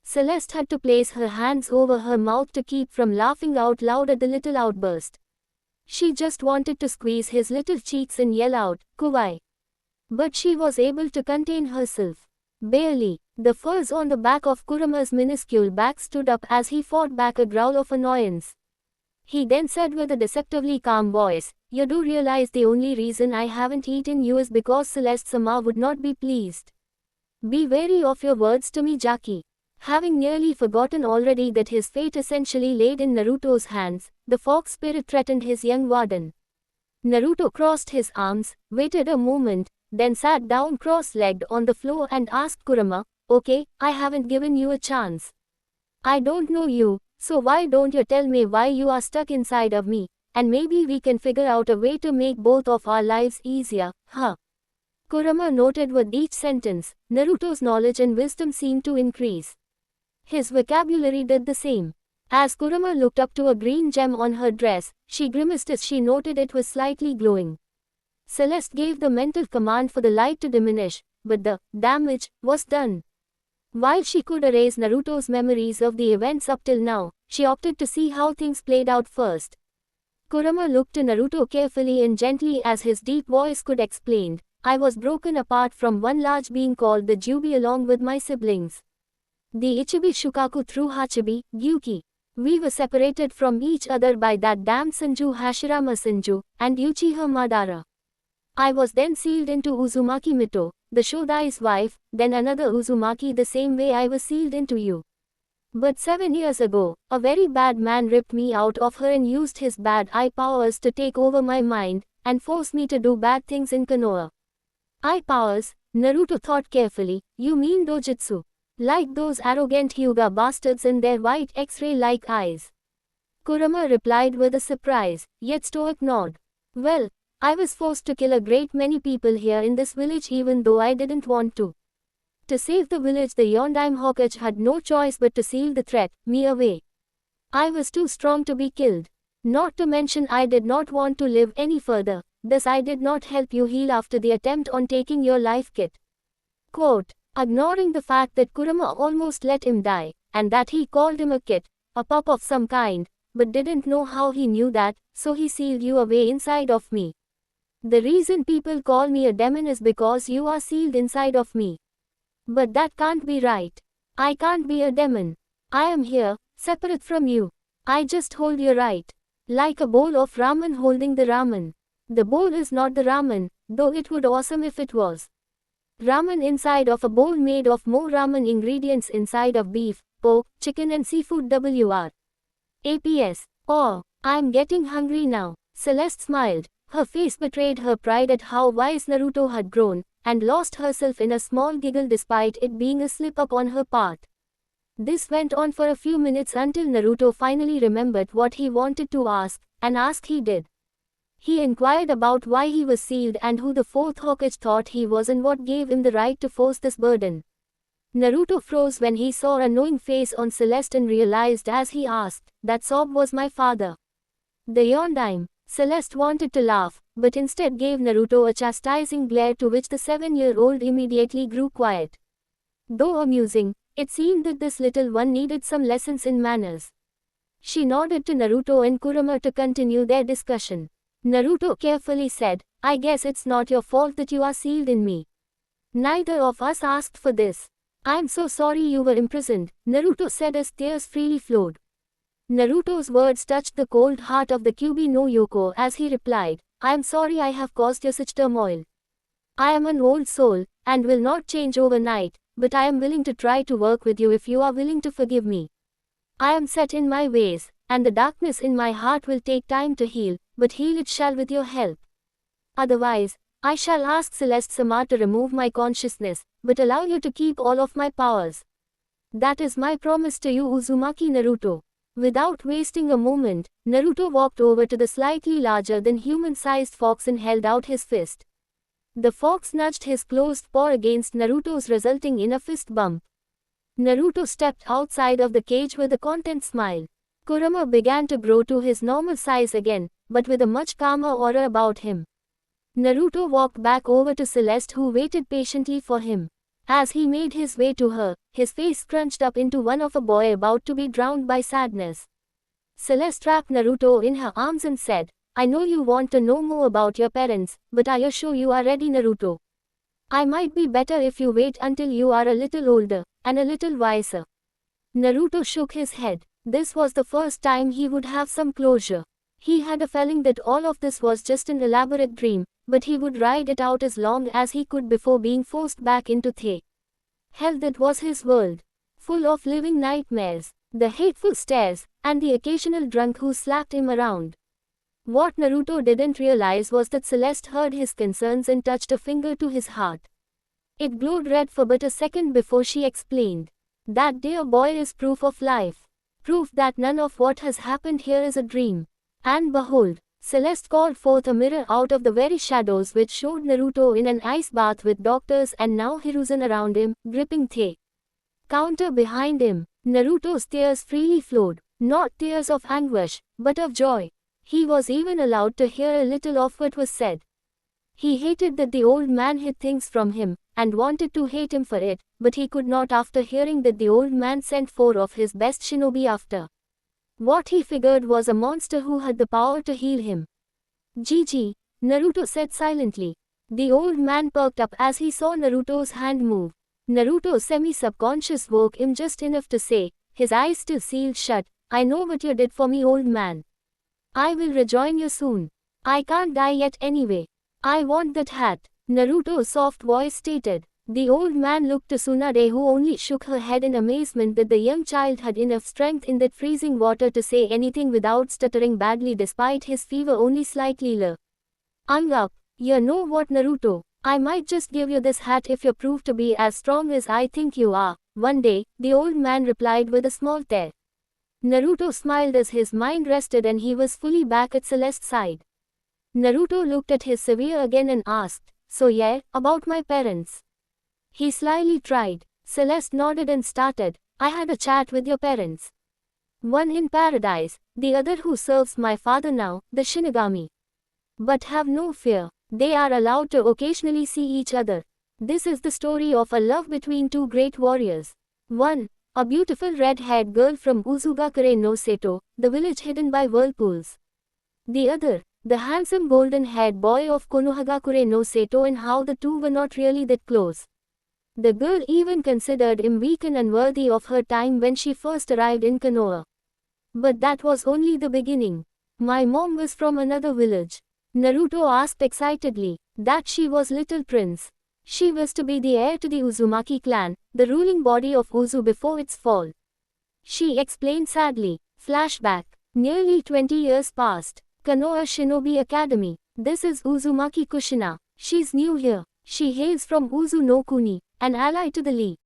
Celeste had to place her hands over her mouth to keep from laughing out loud at the little outburst. She just wanted to squeeze his little cheeks and yell out, "Kawaii." But she was able to contain herself. Barely. The furs on the back of Kurama's minuscule back stood up as he fought back a growl of annoyance. He then said with a deceptively calm voice, "You do realize the only reason I haven't eaten you is because Celeste-sama would not be pleased. Be wary of your words to me, Jaki." Having nearly forgotten already that his fate essentially laid in Naruto's hands, the fox spirit threatened his young warden. Naruto crossed his arms, waited a moment, then sat down cross-legged on the floor and asked Kurama, "Okay, I haven't given you a chance. I don't know you, so why don't you tell me why you are stuck inside of me, and maybe we can figure out a way to make both of our lives easier, huh?" Kurama noted with each sentence. Naruto's knowledge and wisdom seemed to increase. His vocabulary did the same. As Kurama looked up to a green gem on her dress, she grimaced as she noted it was slightly glowing. Celeste gave the mental command for the light to diminish, but the damage was done. While she could erase Naruto's memories of the events up till now, she opted to see how things played out first. Kurama looked to Naruto carefully and gently as his deep voice could explain, "I was broken apart from one large being called the Jubi along with my siblings. The Ichibi Shukaku through Hachibi, Gyuki. We were separated from each other by that damned Sanju Hashirama Sanju, and Uchiha Madara. I was then sealed into Uzumaki Mito, the Shodai's wife, then another Uzumaki the same way I was sealed into you. But 7 years ago, a very bad man ripped me out of her and used his bad eye powers to take over my mind, and force me to do bad things in Konoha." Eye powers? Naruto thought carefully. "You mean dojutsu? Like those arrogant Hyuga bastards and their white X-ray-like eyes?" Kurama replied with a surprise, yet stoic nod. "Well, I was forced to kill a great many people here in this village even though I didn't want to. To save the village, the Yondaime Hokage had no choice but to seal the threat, me away. I was too strong to be killed. Not to mention I did not want to live any further, thus I did not help you heal after the attempt on taking your life kit." Quote, ignoring the fact that Kurama almost let him die, and that he called him a kid, a pup of some kind, but didn't know how he knew that, "So he sealed you away inside of me. The reason people call me a demon is because you are sealed inside of me. But that can't be right. I can't be a demon. I am here, separate from you. I just hold you right. Like a bowl of ramen holding the ramen. The bowl is not the ramen, though it would awesome if it was. Ramen inside of a bowl made of more ramen ingredients inside of beef, pork, chicken and seafood APS. Oh, I'm getting hungry now." Celeste smiled. Her face betrayed her pride at how wise Naruto had grown, and lost herself in a small giggle despite it being a slip-up on her part. This went on for a few minutes until Naruto finally remembered what he wanted to ask, and ask he did. He inquired about why he was sealed and who the fourth Hokage thought he was and what gave him the right to force this burden. Naruto froze when he saw a knowing face on Celeste and realized as he asked, "That Sob was my father." The Yondaime. Celeste wanted to laugh, but instead gave Naruto a chastising glare to which the 7-year-old immediately grew quiet. Though amusing, it seemed that this little one needed some lessons in manners. She nodded to Naruto and Kurama to continue their discussion. Naruto carefully said, "I guess it's not your fault that you are sealed in me. Neither of us asked for this. I'm so sorry you were imprisoned," Naruto said as tears freely flowed. Naruto's words touched the cold heart of the Kyuubi no Yoko as he replied, "I am sorry I have caused you such turmoil. I am an old soul, and will not change overnight, but I am willing to try to work with you if you are willing to forgive me. I am set in my ways, and the darkness in my heart will take time to heal, but heal it shall with your help." Otherwise, I shall ask Celeste Sama to remove my consciousness, but allow you to keep all of my powers. That is my promise to you, Uzumaki Naruto. Without wasting a moment, Naruto walked over to the slightly larger than human-sized fox and held out his fist. The fox nudged his closed paw against Naruto's, resulting in a fist bump. Naruto stepped outside of the cage with a content smile. Kurama began to grow to his normal size again, but with a much calmer aura about him. Naruto walked back over to Celeste, who waited patiently for him. As he made his way to her, his face scrunched up into one of a boy about to be drowned by sadness. Celeste wrapped Naruto in her arms and said, I know you want to know more about your parents, but I assure you are ready, Naruto. I might be better if you wait until you are a little older, and a little wiser. Naruto shook his head. This was the first time he would have some closure. He had a feeling that all of this was just an elaborate dream, but he would ride it out as long as he could before being forced back into the hell that was his world. Full of living nightmares, the hateful stares, and the occasional drunk who slapped him around. What Naruto didn't realize was that Celeste heard his concerns and touched a finger to his heart. It glowed red for but a second before she explained. That dear boy is proof of life. Proof that none of what has happened here is a dream. And behold, Celeste called forth a mirror out of the very shadows which showed Naruto in an ice bath with doctors and now Hiruzen around him, gripping the counter behind him. Naruto's tears freely flowed, not tears of anguish, but of joy. He was even allowed to hear a little of what was said. He hated that the old man hid things from him, and wanted to hate him for it, but he could not after hearing that the old man sent 4 of his best shinobi after what he figured was a monster who had the power to heal him. GG, Naruto said silently. The old man perked up as he saw Naruto's hand move. Naruto's semi-subconscious woke him just enough to say, his eyes still sealed shut, I know what you did for me, old man. I will rejoin you soon. I can't die yet anyway. I want that hat, Naruto's soft voice stated. The old man looked to Tsunade, who only shook her head in amazement that the young child had enough strength in that freezing water to say anything without stuttering badly despite his fever only slightly low. Up, you know what, Naruto? I might just give you this hat if you prove to be as strong as I think you are. One day, the old man replied with a small tear. Naruto smiled as his mind rested and he was fully back at Celeste's side. Naruto looked at his savior again and asked, so yeah, about my parents. He slyly tried. Celeste nodded and started, I had a chat with your parents. One in paradise, the other who serves my father now, the Shinigami. But have no fear, they are allowed to occasionally see each other. This is the story of a love between 2 great warriors. 1. A beautiful red-haired girl from Uzugakure no Seto, the village hidden by whirlpools. The other, the handsome golden-haired boy of Konohagakure no Seto, and how the two were not really that close. The girl even considered him weak and unworthy of her time when she first arrived in Konoha. But that was only the beginning. My mom was from another village. Naruto asked excitedly. That she was Little Prince. She was to be the heir to the Uzumaki clan, the ruling body of Uzu before its fall. She explained sadly. Flashback. Nearly 20 years passed. Konoha Shinobi Academy. This is Uzumaki Kushina. She's new here. She hails from Uzu no Kuni, an ally to the Lee.